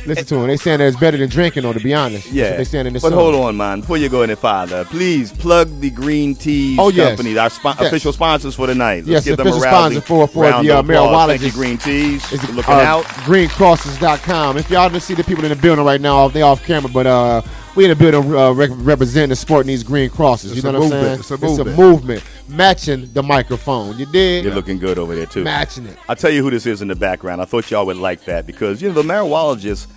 listen to them. They saying that it's better than drinking, though, to be honest. Yeah. They saying in this but song. hold on, man. Before you go any farther, please plug the Green Teas Company, our official sponsors for the night. Let's give them official a sponsor for the Marijualogist. Thank you, Green Teas. Looking out. GreenCrosses.com. If y'all don't see the people in the building right now, they off camera, but we in the building representing and supporting these green crosses. You know what I'm saying? It's a movement. Matching the microphone. You dig? You're looking good over there, too. Matching it. I'll tell you who this is in the background. I thought y'all would like that because, the Marijualogist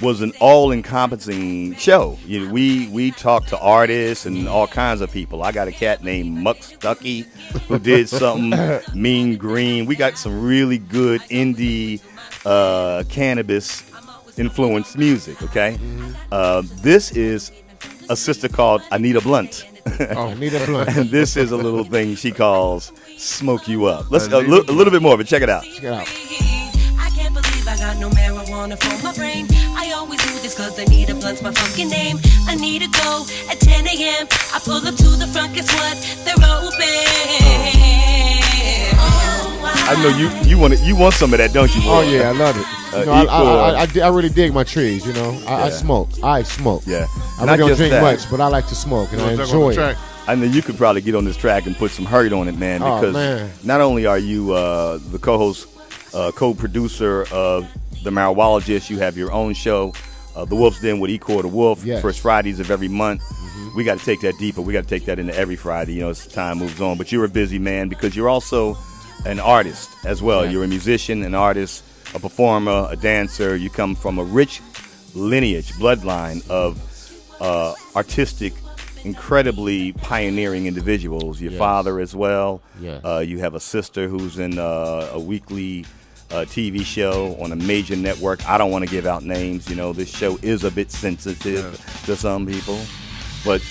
was an all-encompassing show. We talked to artists and all kinds of people. I got a cat named Muck Stucky who did something mean green. We got some really good indie cannabis influenced music, okay? This is a sister called Anita Blunt. Anita Blunt. And this is a little thing she calls Smoke You Up. Let's a little bit more of it. Check it out. I can't believe I got no marijuana for my brain. I always do this cause Anita Blunt's my fucking name. I need to go at 10 a.m. I pull up to the front, guess what? They're open. I know you want some of that, don't you, boy? Oh yeah, I love it. I really dig my trees. I smoke. Yeah, I really don't drink much, but I like to smoke and I enjoy it. I know you could probably get on this track and put some hurt on it, man. Because not only are you the co-host, co-producer of the Marijualogist, you have your own show, The Wolf's Den with Ecor the Wolf, first Fridays of every month. We got to take that deeper. We got to take that into every Friday, as time moves on. But you're a busy man because you're also an artist as well. Yeah. You're a musician, an artist, a performer, a dancer. You come from a rich lineage, bloodline of artistic, incredibly pioneering individuals. Your Yes. father as well. Yes. You have a sister who's in a weekly TV show on a major network. I don't want to give out names. You know, this show is a bit sensitive to some people, but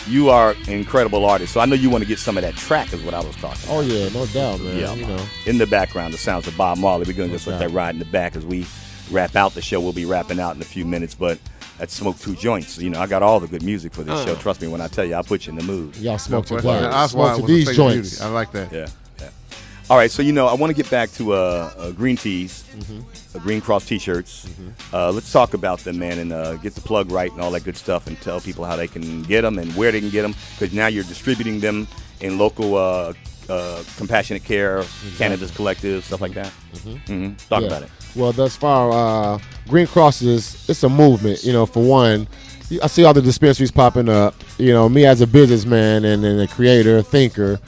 you are an incredible artist. So I know you want to get some of that track is what I was talking about. Oh yeah, no doubt, man. Yeah, You know. in the background, the sounds of Bob Marley. We're going to just let doubt. that ride in the back as we wrap out the show. We'll be wrapping out in a few minutes, but let's smoke two joints. You know, I got all the good music for this show. Trust me when I tell you, I'll put you in the mood. Y'all smoke to question. that. That's why Smoke it to was a these thing of joints. beauty. I like that. Yeah, yeah. All right, so, you know, I want to get back to green teas, Green Cross T-shirts. Let's talk about them, man, and get the plug right and all that good stuff and tell people how they can get them and where they can get them, because now you're distributing them in local compassionate care, cannabis collectives, stuff like that. Talk about it. Well, thus far, Green Cross it's a movement. You know, for one, I see all the dispensaries popping up. You know, me as a businessman and a creator, thinker,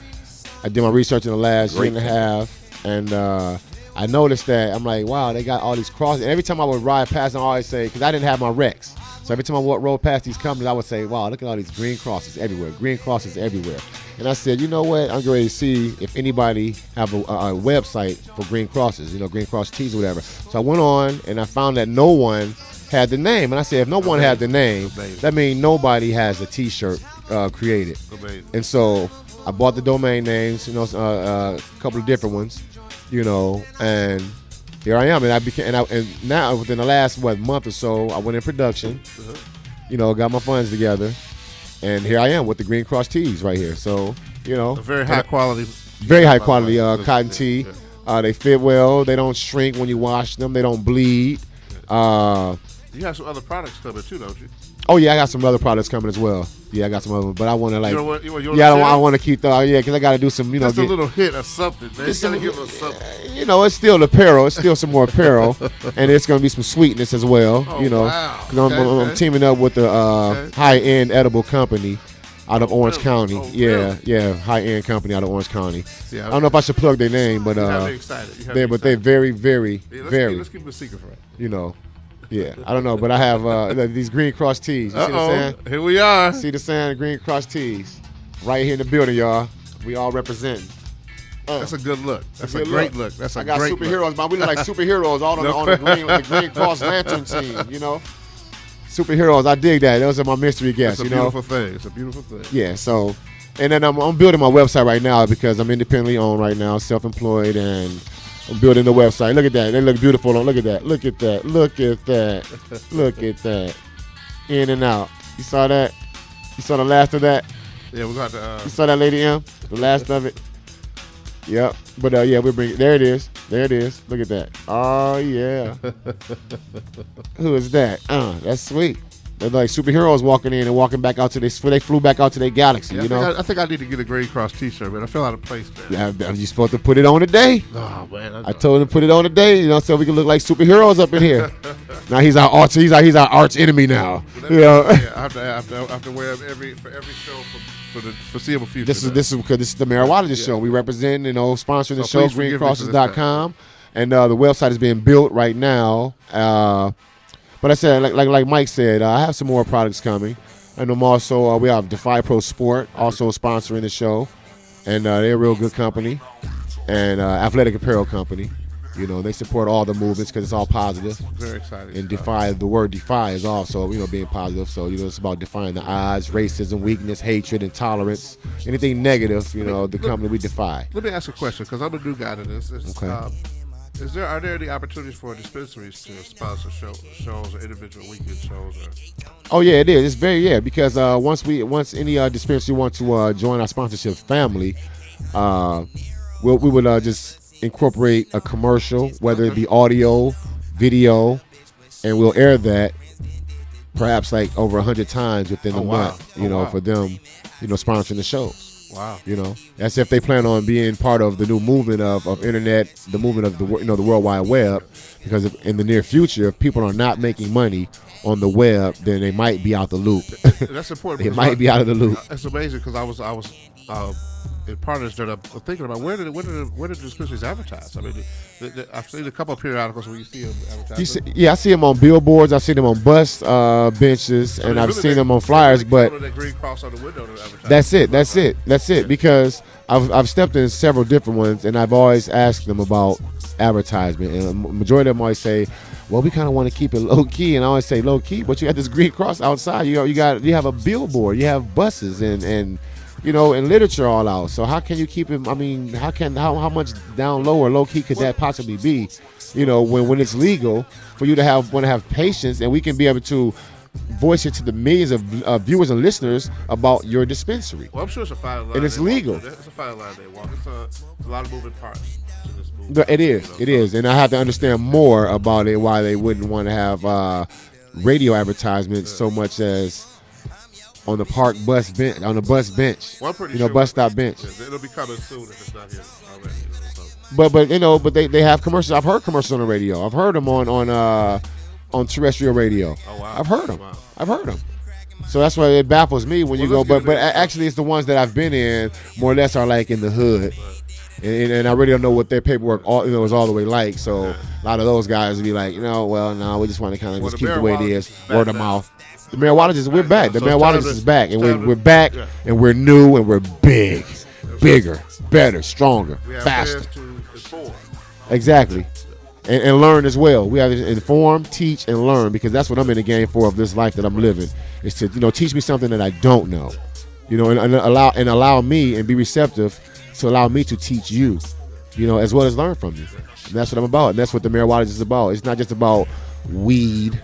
I did my research in the last year and a half, and I noticed that I'm like, wow, they got all these crosses. And every time I would ride past, I always say, because I didn't have my Rex, so every time I rode past these companies, I would say, wow, look at all these green crosses everywhere. Green crosses everywhere. And I said, you know what? I'm going to see if anybody have a website for green crosses, you know, green cross tees or whatever. So I went on and I found that no one had the name. And I said, if no one had the name, that means nobody has a T-shirt created. And so I bought the domain names, you know, a couple of different ones, you know, and here I am. And now within the last month or so, I went in production, you know, got my funds together. And here I am with the Green Cross tees right here. So, you know. A very high quality. Very high quality cotton tee. They fit well. They don't shrink when you wash them. They don't bleed. You have some other products coming too, don't you? Oh, yeah, I got some other products coming as well. Yeah, I got some other, but I want to like. You know what, I want to keep because I got to do some, you know. Just a little hit of something, man. You got to give us something. You know, it's still apparel. It's still some more apparel, and it's going to be some sweetness as well. Oh, you know, wow. because I'm teaming up with a high-end edible company out of Orange County. Yeah, high-end company out of Orange County. Yeah, I don't know if I should plug their name, but they're very, very, very. Let's keep it a secret for it. You know. Yeah, I don't know, but I have these Green Cross tees. You see the saying? Here we are. See the saying, Green Cross tees. Right here in the building, y'all. We all representing. That's a good look. That's a great look. That's a I got great superheroes, man. We look like superheroes all on the Green Cross Lantern team, you know? Superheroes, I dig that. Those are my mystery guests, It's a you know? beautiful thing. It's a beautiful thing. Yeah, so, and then I'm building my website right now because I'm independently owned right now, self-employed, and I'm building the website. Look at that. They look beautiful. Look at that. Look at that. Look at that. Look at that. In and out. You saw that? You saw the last of that? Yeah, we got the. You saw that, Lady M? The last of it? Yep. But yeah, we bring it. There it is. There it is. Look at that. Oh, yeah. Who is that? That's sweet. They're like superheroes walking in and walking back out to they flew back out to their galaxy, Yeah, you know? I think I need to get a Green Cross T-shirt, man. I feel out of place, man. Yeah, you supposed to put it on today. Oh man, I told him to put it on today, you know, so we can look like superheroes up in here. Now he's our arch enemy now. You know? Yeah, I have to wear them for every show for the foreseeable future. This is because this is the Marijualogist show. We represent, you know, sponsoring the show, please forgive me for this greencrosses.com, and the website is being built right now. But I said, like Mike said, I have some more products coming, and I'm also we have Defy Pro Sport also sponsoring the show, and they're a real good company, and athletic apparel company. You know, they support all the movements because it's all positive. Very exciting. And defy, the word defy is also, you know, being positive. So, you know, it's about defying the odds, racism, weakness, hatred, intolerance, anything negative, you know, the company we defy. Let me ask a question because I'm a new guy to this. Okay. Are there any opportunities for dispensaries to sponsor shows or individual weekend shows? Oh yeah, it is. It's very because once any dispensary want to join our sponsorship family, we would just incorporate a commercial, whether it be audio, video, and we'll air that perhaps like over 100 times within a month. You know, for them, you know, sponsoring the shows. Wow. You know, that's if they plan on being part of the new movement of internet, the movement of the World Wide Web. Because in the near future, if people are not making money on the web, then they might be out the loop. That's important. They might be out of the loop. It's amazing because I was in part of this journey, I'm thinking about where did the dispensaries advertise? I mean, I've seen a couple of periodicals where you see them advertise. I see them on billboards. I've seen them on bus benches, and I've seen them on flyers. But that green cross on the window to advertise. That's it. Because I've stepped in several different ones, and I've always asked them about advertisement, and the majority of them always say, well, we kind of want to keep it low key, and I always say low key, but you got this green cross outside. You have a billboard, you have buses and literature all out. So how can you keep it? I mean, how much down low or low key could that possibly be? When it's legal for you to have patience, and we can be able to voice it to the millions of viewers and listeners about your dispensary. Well, I'm sure it's a fine line, and it's legal. It's a fine line they walk. It's a lot of moving parts. It is, and I have to understand more about it. Why they wouldn't want to have radio advertisements so much as on the bus bench. Well, sure bus stop bench. It'll be coming soon if it's not here already. But they have commercials. I've heard commercials on the radio. I've heard them on terrestrial radio. Oh wow! I've heard them. Wow. I've heard them. So that's why it baffles me when you go. But actually, it's the ones that I've been in more or less are like in the hood. And I really don't know what their paperwork is all the way like. So a lot of those guys would be like, we just want to kind of just keep it the way it is, word of mouth. The Marijualogist, we're back. The Marijualogist is back, and we're back, and we're new, and we're big, bigger, better, stronger, faster. Exactly, and learn as well. We have to inform, teach, and learn, because that's what I'm in the game for of this life that I'm living. Is to teach me something that I don't know, and allow me and be receptive to allow me to teach you, as well as learn from you. And that's what I'm about. And that's what the Marijualogist is about. It's not just about weed,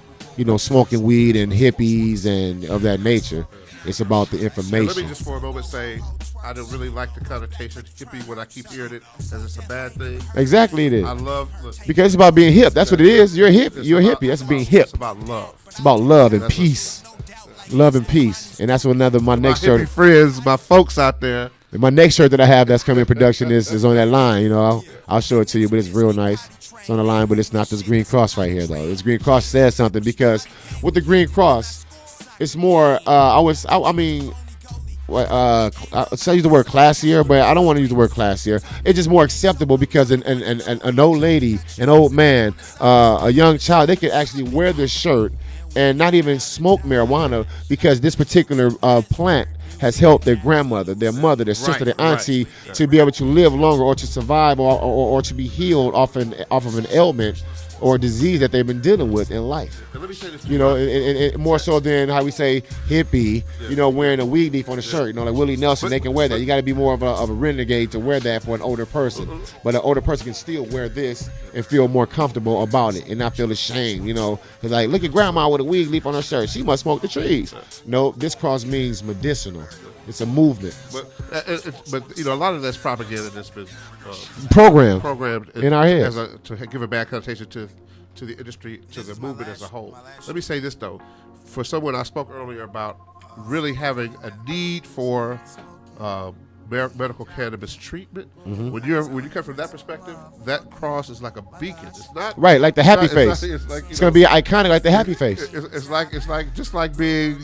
smoking weed and hippies and of that nature. It's about the information. Let me just for a moment say, I don't really like the connotation hippie when I keep hearing it as it's a bad thing. Exactly, it is. I love because it's about being hip. That's what it is. You're a hip. You're a hippie. That's being hip. It's about love. It's about love and peace. Love and peace. And that's what my next shirt. My hippie friends, my folks out there. And my next shirt that I have that's coming in production is on that line. I'll show it to you, but it's real nice. It's on the line, but it's not this green cross right here, though. This green cross says something, because with the green cross, it's more. I use the word classier, but I don't want to use the word classier. It's just more acceptable, because an old lady, an old man, a young child, they could actually wear this shirt and not even smoke marijuana, because this particular plant has helped their grandmother, their mother, their sister, their auntie to be able to live longer, or to survive, or to be healed off of an ailment or a disease that they've been dealing with in life. And let me say this, and more so than how we say hippie, wearing a weed leaf on a shirt, like Willie Nelson, they can wear that. You got to be more of a renegade to wear that for an older person. But an older person can still wear this and feel more comfortable about it and not feel ashamed, because like, look at grandma with a weed leaf on her shirt. She must smoke the trees. No, this cross means medicinal. It's a movement. But a lot of that's propaganda that's been programmed in our heads to give a bad connotation to the industry, to the movement as a whole. Let me say this though, for someone I spoke earlier about really having a need for medical cannabis treatment. Mm-hmm. When you come from that perspective, that cross is like a beacon. It's not right, like the happy face. It's going to be iconic, like the happy face. It's like just like being.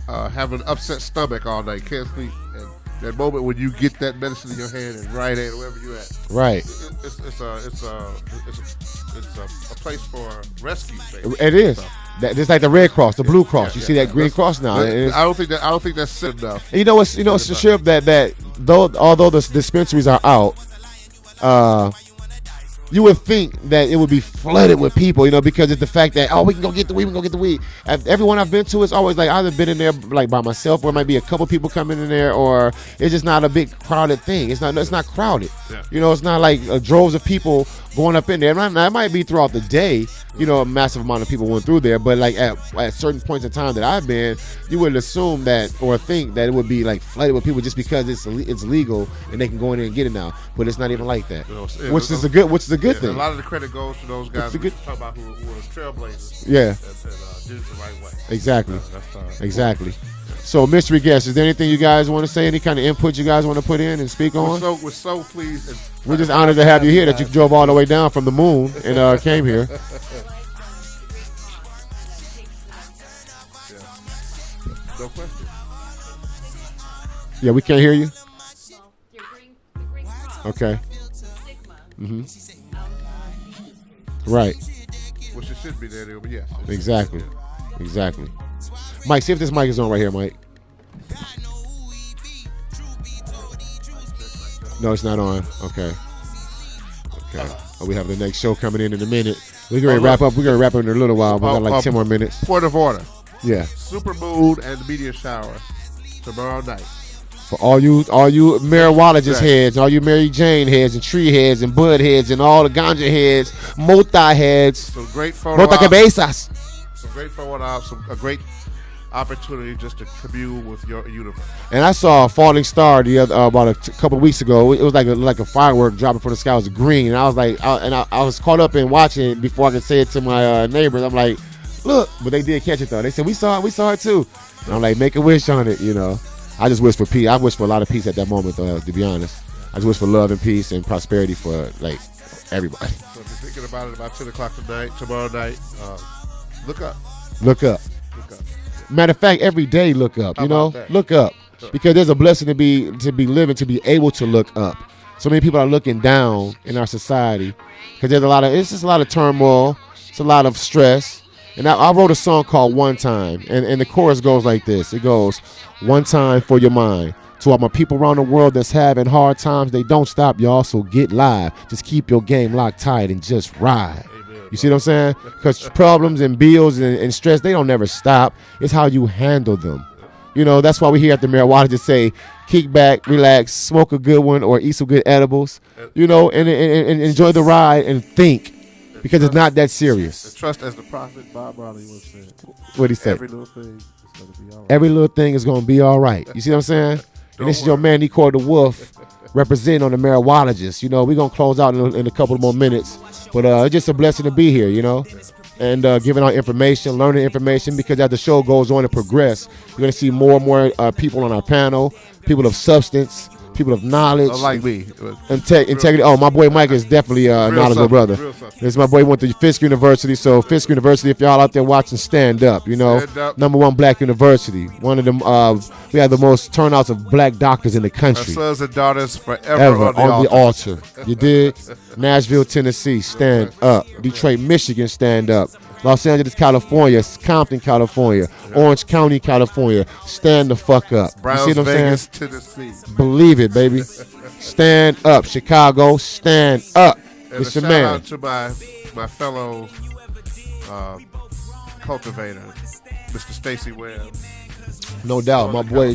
Have an upset stomach all night, can't sleep, and that moment when you get that medicine in your hand and Rite Aid, wherever you're at, right? It's a place for rescue. Basically. It is. It's like the Red Cross, the Blue Cross. You see that green cross now. I don't think that's good enough. And it's a shift that although the dispensaries are out, you would think that it would be flooded with people, because it's the fact that, we can go get the weed, Everyone I've been to, it's always like I've been in there like by myself, or it might be a couple people coming in there, or it's just not a big crowded thing. It's not crowded. Yeah. It's not like droves of people going up in there. Now, it might be throughout the day, a massive amount of people went through there, but like at certain points in time that I've been, you would assume that or think that it would be like flooded with people just because it's legal and they can go in there and get it now. But it's not even like that, which is a good thing. A lot of the credit goes to those guys who talk about who were trailblazers. Yeah, and did it the right way. Exactly. Exactly. So, mystery guest, is there anything you guys want to say? Any kind of input you guys want to put in and speak on? We're so pleased. We're just honored to have you here. That you drove all the way down from the moon and came here. No question. Yeah, we can't hear you. Okay. Right. Which it should be there, but yes. Exactly. Mike, see if this mic is on right here, Mike. No, it's not on. Okay. Oh, we have the next show coming in a minute. We're going to wrap up. We're going to wrap up in a little while. We got like 10 more minutes. Point of order. Yeah. Super moon and the meteor shower tomorrow night. For all you marijualogist heads, all you Mary Jane heads and tree heads and bud heads and all the ganja heads, mota heads, Some great photo mota ops. cabezas. Some great photo ops. A great opportunity just to commune with your universe. And I saw a falling star the other about a couple of weeks ago. It was like a firework dropping from the sky. It was green, and I was like, I was caught up in watching it before I could say it to my neighbors. I'm like, look, but they did catch it though. They said we saw it too. And I'm like, make a wish on it, you know. I just wish for peace. I wish for a lot of peace at that moment, though, to be honest. I just wish for love and peace and prosperity for like everybody. So if you're thinking about it about 10 o'clock tomorrow night, look up. Look up. Matter of fact, every day look up. You know, look up, because there's a blessing to be living, to be able to look up. So many people are looking down in our society because there's it's just a lot of turmoil. It's a lot of stress. And I wrote a song called One Time, and the chorus goes like this. It goes, one time for your mind. To all my people around the world that's having hard times, they don't stop, y'all, so get live. Just keep your game locked tight and just ride. You see what I'm saying? Because problems and bills and stress, they don't never stop. It's how you handle them. You know, that's why we here at the Marijualogist say, kick back, relax, smoke a good one or eat some good edibles, you know, and enjoy the ride and think. Because it's not that serious. And trust as the prophet Bob Marley once said. What'd he say? Every little thing is going to be all right. Every little thing is going to be all right. You see what I'm saying? And this is your man, Nico the Wolf, representing on the Marijualogist. You know, we're going to close out in a couple more minutes. But it's just a blessing to be here, you know, and giving out information, learning information, because as the show goes on and progress, you're going to see more and more people on our panel, people of substance, people of knowledge. Like me. Integrity. Oh, my boy Mike is definitely a knowledgeable brother. This is my boy, went to Fisk University. So Fisk University, if y'all out there watching, stand up, you know. #1 black university. One of them, we have the most turnouts of black doctors in the country. Our sons and daughters forever on the altar. You did? Nashville, Tennessee, stand up. Detroit, Michigan, stand up. Los Angeles, California, Compton, California, Orange County, California, stand the fuck up. Browns, you see what I'm Vegas, saying? Tennessee. Believe it, baby. Stand up. Chicago, stand up. And It's a your shout man. out to my fellow cultivator, Mr. Stacy Webb. No doubt, my boy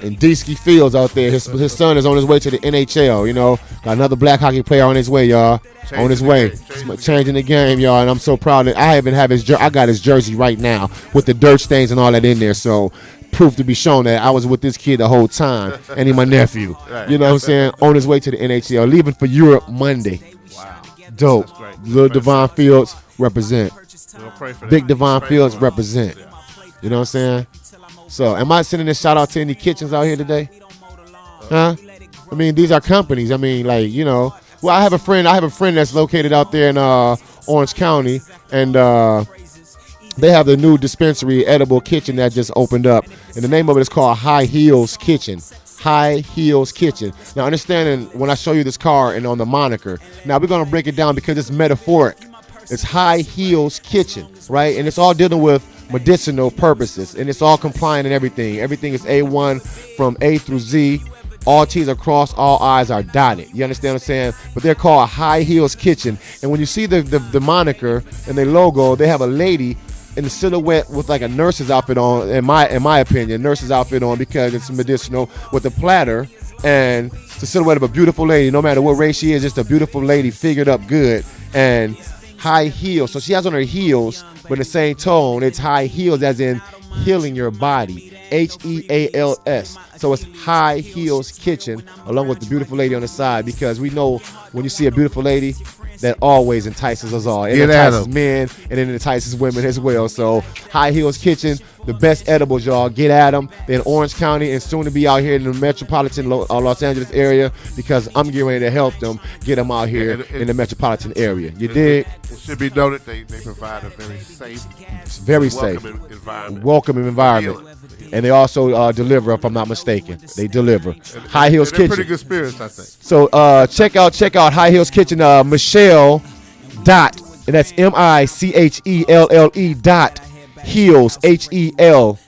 in Deesky Fields out there. His son is on his way to the NHL. You know, got another black hockey player on his way, y'all. On his way, changing the game, y'all. And I'm so proud that I even have I got his jersey right now with the dirt stains and all that in there. So proof to be shown that I was with this kid the whole time, and he my nephew. You know what I'm saying? On his way to the NHL, leaving for Europe Monday. Wow, dope. Little Devon Fields represent. Big Devon Fields represent. You know what I'm saying? So, am I sending a shout out to any kitchens out here today? Huh? I mean, these are companies. I mean, like, you know. Well, I have a friend that's located out there in Orange County, and they have the new dispensary edible kitchen that just opened up, and the name of it is called High Heels Kitchen. High Heels Kitchen. Now, understanding when I show you this car and on the moniker, now we're gonna break it down because it's metaphoric. It's High Heels Kitchen, right? And it's all dealing with medicinal purposes, and it's all compliant and everything. Everything is A1 from A through Z. All T's are crossed, all I's are dotted. You understand what I'm saying? But they're called High Heels Kitchen. And when you see the moniker and the logo, they have a lady in the silhouette with like a nurse's outfit on, in my opinion, nurse's outfit on, because it's medicinal, with a platter, and it's the silhouette of a beautiful lady. No matter what race she is, just a beautiful lady figured up good. And high heels. So she has on her heels, but in the same tone, it's high heels as in healing your body. HEALS. So it's High Heels Kitchen, along with the beautiful lady on the side, because we know when you see a beautiful lady, that always entices us all. It entices men, and it entices women as well. So High Heels Kitchen, the best edibles, y'all. Get at them. They're in Orange County and soon to be out here in the metropolitan Los Angeles area, because I'm getting ready to help them get them out here in the metropolitan area. You dig? It should be noted they provide a very safe, welcoming environment. And they also deliver, if I'm not mistaken. They deliver. High Heels Kitchen. Pretty good spirits, I think. So check out High Heels Kitchen. Michelle dot, and that's MICHELLE dot Heels HEALS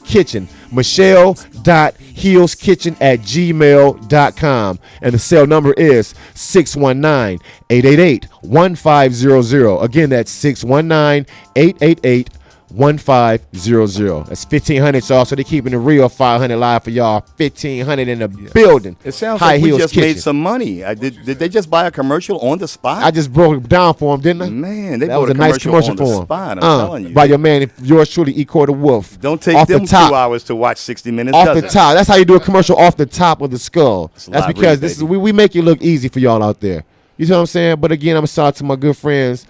Kitchen. Michelle dot Heels Kitchen at gmail.com, and the cell number is 619-888-1500. Again, that's 619-888-1500. 1500. That's 1500, y'all. So they're keeping it real. 500 live for y'all. 1500 in the building. It sounds High like we Heels just Kitchen. made some money. Did they just buy a commercial on the spot? I just broke it down for them, didn't I? Man, that was a nice commercial on the for them. spot, I'm telling you. By your man, yours truly, Ecor the Wolf. Don't take off them the top. 2 hours to watch 60 Minutes. Off the top. That's how you do a commercial off the top of the skull. That's live because read, this is we make it look easy for y'all out there. You see what I'm saying? But again, I'm a shout out to my good friends,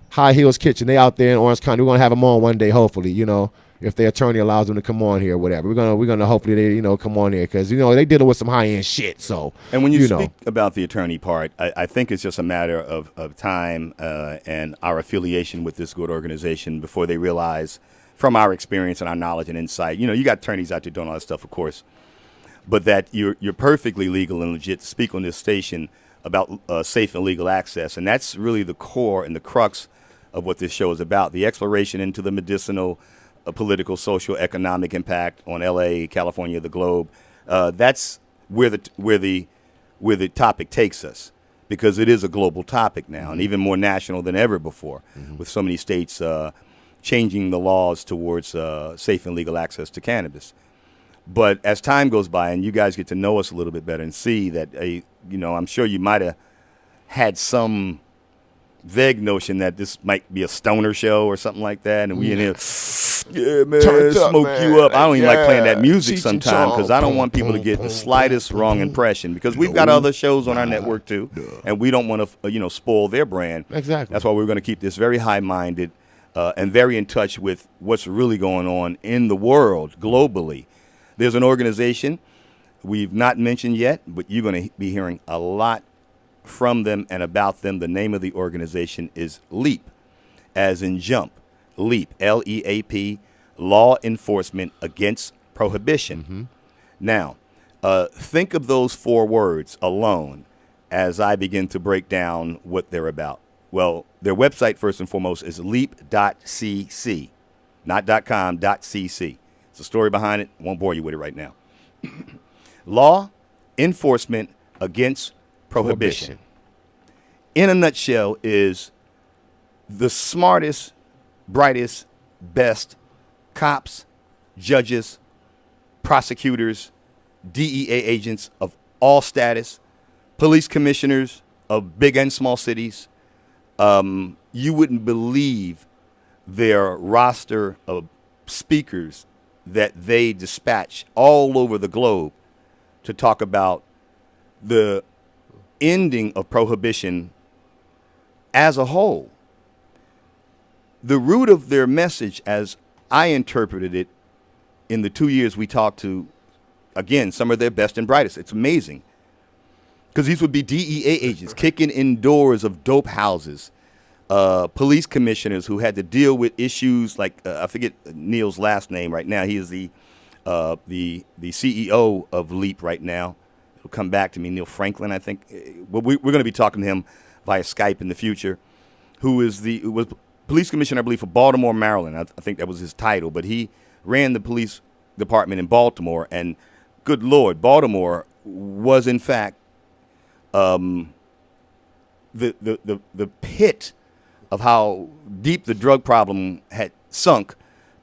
High Heels Kitchen. They out there in Orange County. We're gonna have them on one day, hopefully. If their attorney allows them to come on here or whatever. We're gonna hopefully they come on here, because they dealing with some high end shit. So and when you speak about the attorney part, I think it's just a matter of time and our affiliation with this good organization before they realize, from our experience and our knowledge and insight, you got attorneys out there doing all that stuff, of course, but that you're perfectly legal and legit to speak on this station about safe and legal access, and that's really the core and the crux of what this show is about: the exploration into the medicinal, political, social, economic impact on LA, California, the globe. That's where the topic takes us, because it is a global topic now, and even more national than ever before, with so many states changing the laws towards safe and legal access to cannabis. But as time goes by and you guys get to know us a little bit better and see that, I'm sure you might have had some vague notion that this might be a stoner show or something like that, and we in here, yeah, man, smoke you up. I don't even like playing that music sometimes, because I don't want people to get the slightest wrong impression, because we've got other shows on our network too, and we don't want to spoil their brand. Exactly. That's why we're going to keep this very high-minded and very in touch with what's really going on in the world globally. There's an organization we've not mentioned yet, but you're going to be hearing a lot from them and about them. The name of the organization is LEAP, as in jump. LEAP, LEAP, Law Enforcement Against Prohibition. Now, think of those 4 words alone as I begin to break down what they're about. Well, their website, first and foremost, is leap.cc, not .com, .cc. It's a story behind it. Won't bore you with it right now. Law Enforcement Against Prohibition, in a nutshell, is the smartest, brightest, best cops, judges, prosecutors, DEA agents of all status, police commissioners of big and small cities. You wouldn't believe their roster of speakers that they dispatch all over the globe to talk about the ending of prohibition as a whole. The root of their message, as I interpreted it in the 2 years we talked to, again, some of their best and brightest. It's amazing, because these would be DEA agents kicking in doors of dope houses, police commissioners who had to deal with issues like, I forget Neil's last name right now. He is the CEO of LEAP right now. It'll come back to me, Neil Franklin, I think. Well, we're going to be talking to him via Skype in the future, who was police commissioner, I believe, for Baltimore, Maryland. I think that was his title, but he ran the police department in Baltimore, and good Lord, Baltimore was in fact the pit of how deep the drug problem had sunk,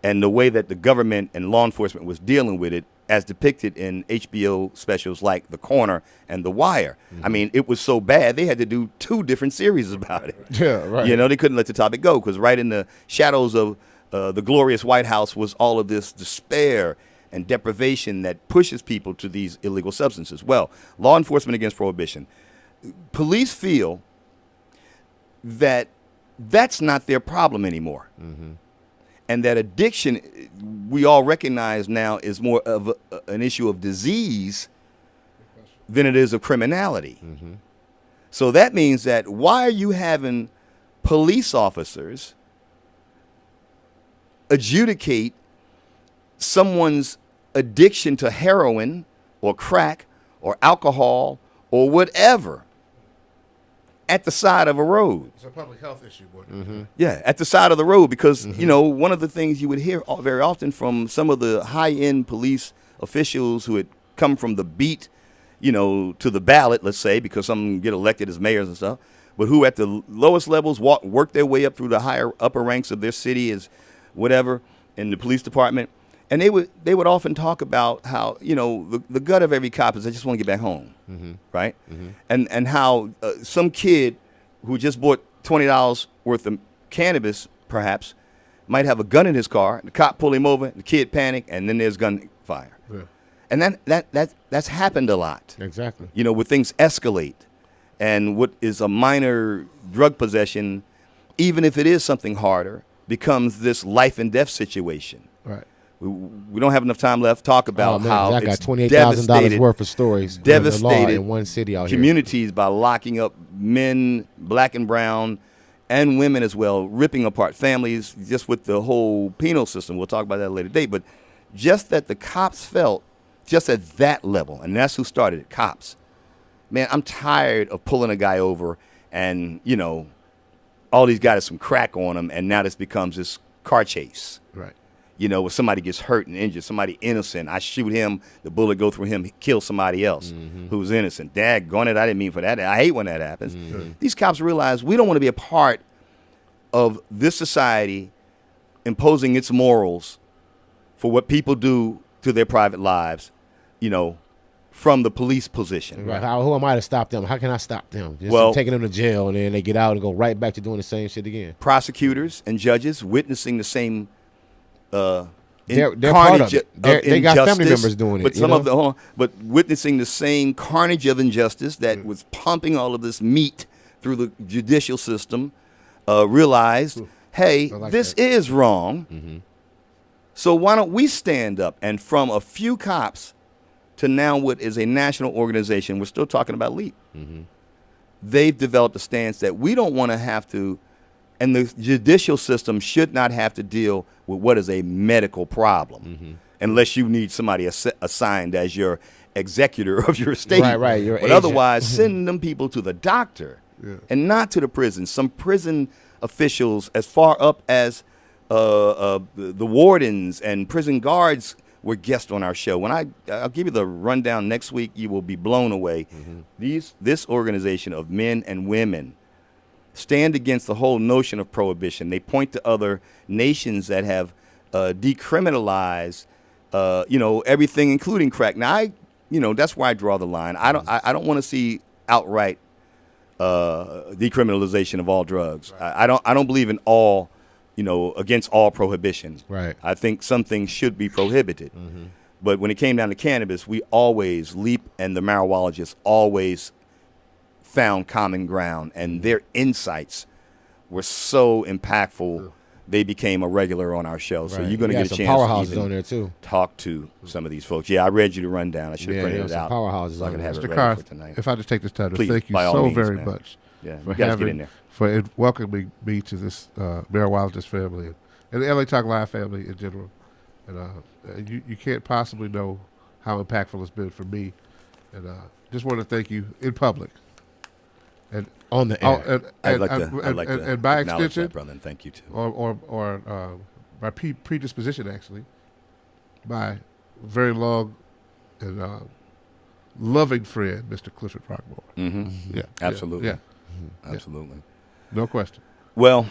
and the way that the government and law enforcement was dealing with it, as depicted in HBO specials like The Corner and The Wire. I mean, it was so bad they had to do 2 different series about it. Yeah, right. They couldn't let the topic go, because right in the shadows of the glorious White House was all of this despair and deprivation that pushes people to these illegal substances. Well, law enforcement against prohibition. Police feel that that's not their problem anymore. and that addiction, we all recognize now, is more of an issue of disease than it is of criminality. So that means that why are you having police officers adjudicate someone's addiction to heroin or crack or alcohol or whatever at the side of a road? It's a public health issue, boy. Yeah, at the side of the road, because, you know, one of the things you would hear very often from some of the high-end police officials who had come from the beat, you know, to the ballot, let's say, because some get elected as mayors and stuff, but who at the lowest levels work their way up through the upper ranks of their city as whatever in the police department. And they would often talk about how, you know, the gut of every cop is they just want to get back home, right? And how some kid who just bought $20 worth of cannabis, perhaps, might have a gun in his car. The cop pull him over, the kid panic, and then there's gunfire. Yeah. And that's happened a lot. Exactly. You know, where things escalate, and what is a minor drug possession, even if it is something harder, becomes this life and death situation. Right. We don't have enough time left to talk about how I got it's $28,000 worth of stories devastated in one city out here. Communities by locking up men, black and brown, and women as well, ripping apart families just with the whole penal system. We'll talk about that at a later date. But just that the cops felt, just at that level, and that's who started it, cops. Man, I'm tired of pulling a guy over and, you know, all he's got is some crack on him, and now this becomes this car chase. Right. You know, where somebody gets hurt and injured, somebody innocent. I shoot him, the bullet go through him, kill somebody else who's innocent. Daggone it, I didn't mean for that. I hate when that happens. These cops realize we don't want to be a part of this society imposing its morals for what people do to their private lives, you know, from the police position. Right. Who am I to stop them? How can I stop them? Just Well, taking them to jail, and then they get out and go right back to doing the same shit again. Prosecutors and judges witnessing the same they're part of it. They got family members doing it. But some of the but witnessing the same carnage of injustice that was pumping all of this meat through the judicial system, realized, hey, this is wrong. So why don't we stand up? And from a few cops to now what is a national organization, we're still talking about LEAP. They've developed a stance that we don't want to have to, and the judicial system should not have to deal with what is a medical problem, unless you need somebody assigned as your executor of your estate. Right, your but agent. otherwise, send them people to the doctor and not to the prison. Some prison officials, as far up as the wardens and prison guards, were guests on our show. I'll give you the rundown next week. You will be blown away. This organization of men and women stand against the whole notion of prohibition. They point to other nations that have decriminalized, everything, including crack. Now, that's where I draw the line. I don't want to see outright decriminalization of all drugs. I don't believe in all, against all prohibition. Right. I think some things should be prohibited. But when it came down to cannabis, we always, LEAP and the Marijualogist always found common ground, and their insights were so impactful. They became a regular on our show. So you're going to get a chance powerhouses to even on there too. Talk to some of these folks. Yeah, I read you the rundown. I should have printed it some out. Powerhouses so I on can there. have it Mr. ready Carr, for tonight. if I just take this time to Please, thank you by all so means, very man. much Yeah, for you guys get in there. for welcoming me to this Marijualogist family and the LA Talk Live family in general. And you can't possibly know how impactful it's been for me. And just want to thank you in public. And on the air. I'd like to and by acknowledge extension, that, brother, and thank you too. Or by predisposition, actually, my very long and loving friend, Mr. Clifford Rockmore. Yeah, absolutely. Yeah. Absolutely. No question. Well,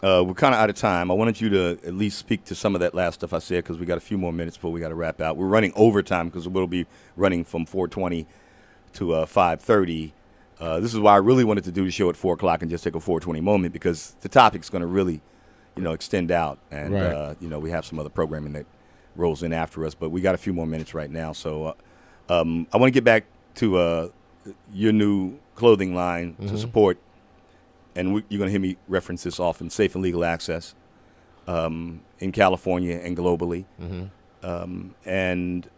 we're kind of out of time. I wanted you to at least speak to some of that last stuff I said, because we got a few more minutes before we got to wrap out. We're running overtime because we'll be running from 4:20 to 5:30. This is why I really wanted to do the show at 4 o'clock and just take a 4:20 moment, because the topic's going to really, extend out. And, we have some other programming that rolls in after us. But we got a few more minutes right now. So I want to get back to your new clothing line to support. And you're going to hear me reference this often, Safe and Legal Access. in California and globally. And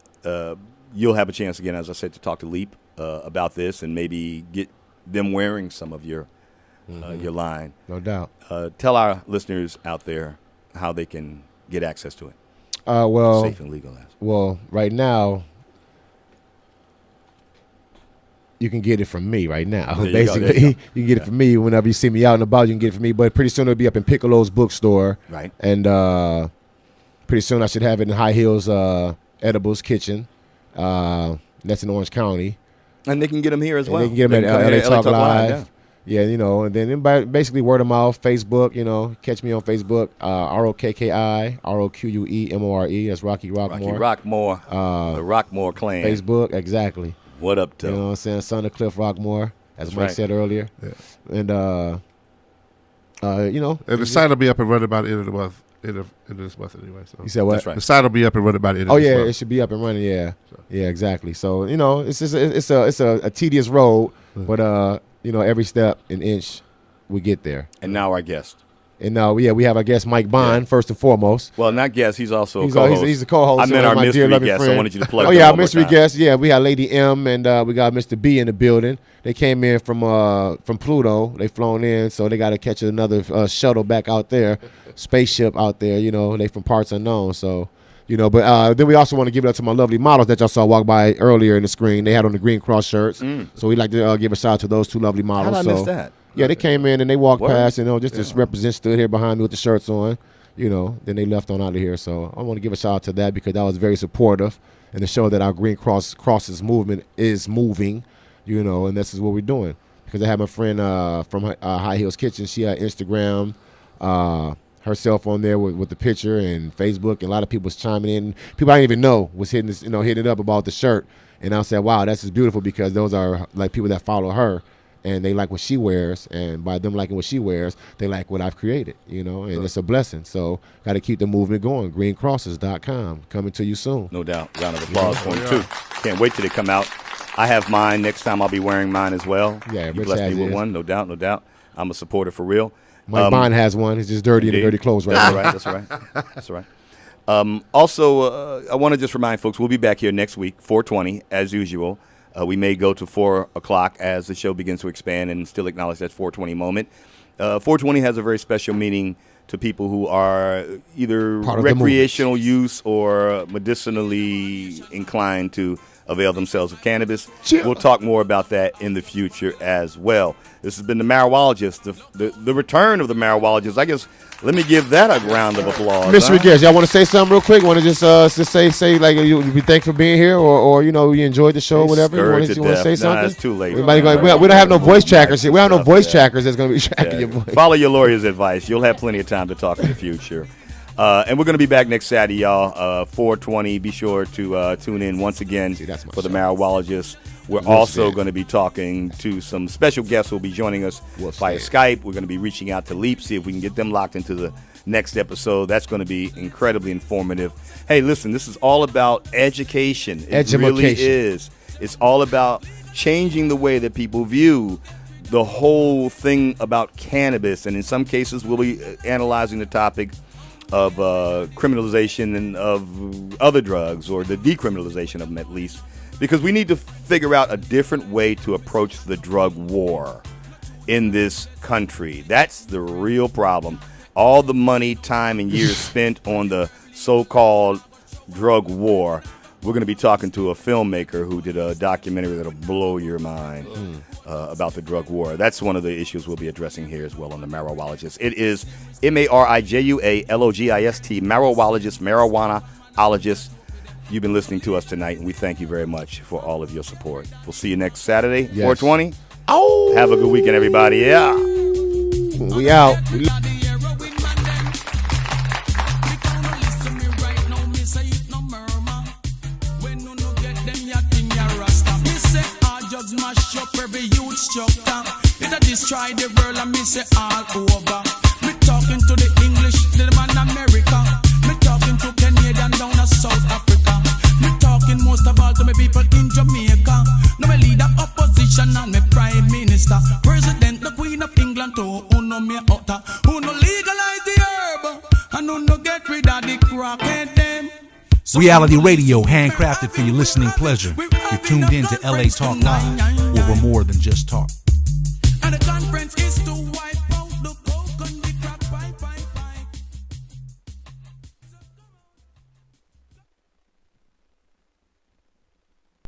you'll have a chance again, as I said, to talk to Leap about this and maybe get them wearing some of your line. No doubt. Tell our listeners out there how they can get access to it. Well, safe and legal. Well, right now, you can get it from me right now. Basically, you can get it from me whenever you see me out and about. You can get it from me, but pretty soon it'll be up in Piccolo's bookstore. Right. And pretty soon I should have it in High Hills Edibles Kitchen. That's in Orange County. And they can get them here as well. They can get them at LA Talk Live. Yeah, you know, and then basically word of mouth, Facebook, you know, catch me on Facebook, ROKKI, ROQUEMORE, that's Rocky Rockmore. Rocky Rockmore, the Rockmore clan. Facebook, exactly. What up, to? You know what I'm saying? Son of Cliff Rockmore, as Mike said earlier. Yeah. And, you know. And the site will be up and running by the end of the month. End of this month anyway. So. You said what? That's right. The site will be up and running by the end of this month. It should be up and running, yeah. So. Yeah, exactly. So, you know, it's a tedious road, but, you know, every step, an inch, we get there. And now our guest. And now, we have our guest, Mike Bond, first and foremost. Well, not guest. He's also a co-host. He's the co-host. I meant our my mystery dear, guest. friend. I wanted you to plug our mystery guest. Yeah, we got Lady M and we got Mr. B in the building. They came in from Pluto. They flown in, so they got to catch another shuttle back out there, spaceship out there. You know, they from parts unknown. So, you know, but then we also want to give it up to my lovely models that y'all saw walk by earlier in the screen. They had on the Green Cross shirts. So we'd like to give a shout out to those two lovely models. How did I miss that? Yeah, they came in and they walked past, you know, just to represent, stood here behind me with the shirts on, you know. Then they left on out of here. So I want to give a shout out to that because that was very supportive and to show that our Green Crosses movement is moving, you know, and this is what we're doing. Because I have my friend from High Hills Kitchen. She had Instagram, herself on there with the picture and Facebook. And a lot of people was chiming in. People I didn't even know was hitting it up about the shirt. And I said, wow, that's just beautiful because those are like people that follow her. And they like what she wears, and by them liking what she wears, they like what I've created, you know, and it's a blessing. So got to keep the movement going. GreenCrosses.com, coming to you soon. No doubt. Round of applause for him, too. Can't wait till they come out. I have mine. Next time I'll be wearing mine as well. Yeah, you blessed me with one, no doubt, no doubt. I'm a supporter for real. Mike Bond has one. It's just dirty in the dirty clothes right now. That's right. That's right. Also, I want to just remind folks, we'll be back here next week, 4:20, as usual. We may go to 4 o'clock as the show begins to expand and still acknowledge that 4:20 moment. 4:20 has a very special meaning to people who are either recreational use or medicinally inclined to avail themselves of cannabis. Yeah. We'll talk more about that in the future as well. This has been the Marijualogist, the return of the Marijualogist. I guess let me give that a round of applause. Mystery guest, y'all want to say something real quick? Want to just say like you be thankful for being here, or you know you enjoyed the show, whatever. You want to say something? It's too late. We don't have no voice trackers here. We don't have no voice trackers that's going to be tracking your voice. Follow your lawyer's advice. You'll have plenty of time to talk in the future. And we're going to be back next Saturday, y'all, 4:20. Be sure to tune in once again for the Marijualogist. We're also going to be talking to some special guests who will be joining us via Skype. We're going to be reaching out to Leap, see if we can get them locked into the next episode. That's going to be incredibly informative. Hey, listen, this is all about education. It really is. It's all about changing the way that people view the whole thing about cannabis. And in some cases, we'll be analyzing the topic of criminalization and of other drugs, or the decriminalization of them at least, because we need to figure out a different way to approach the drug war in this country. That's the real problem. All the money, time, and years spent on the so-called drug war. We're going to be talking to a filmmaker who did a documentary that'll blow your mind about the drug war. That's one of the issues we'll be addressing here as well on the Marijualogist. It is Marijualogist, Marijuanaologist. You've been listening to us tonight, and we thank you very much for all of your support. We'll see you next Saturday, 4:20. Oh, have a good weekend, everybody. Yeah. We out. Mash up every youth structure. It a destroy the world and me say all over. Me talking to the English, the man America. Me talking to Canadian down to South Africa. Me talking most of all to me people in Jamaica. No me leader opposition and me prime minister. President, the Queen of England too. Who know me utter. Who no legalize the herb. And who get rid of the crackhead them. Reality radio, handcrafted for your listening pleasure. You're tuned in to LA Talk Live, where we're more than just talk. And the conference is too wide.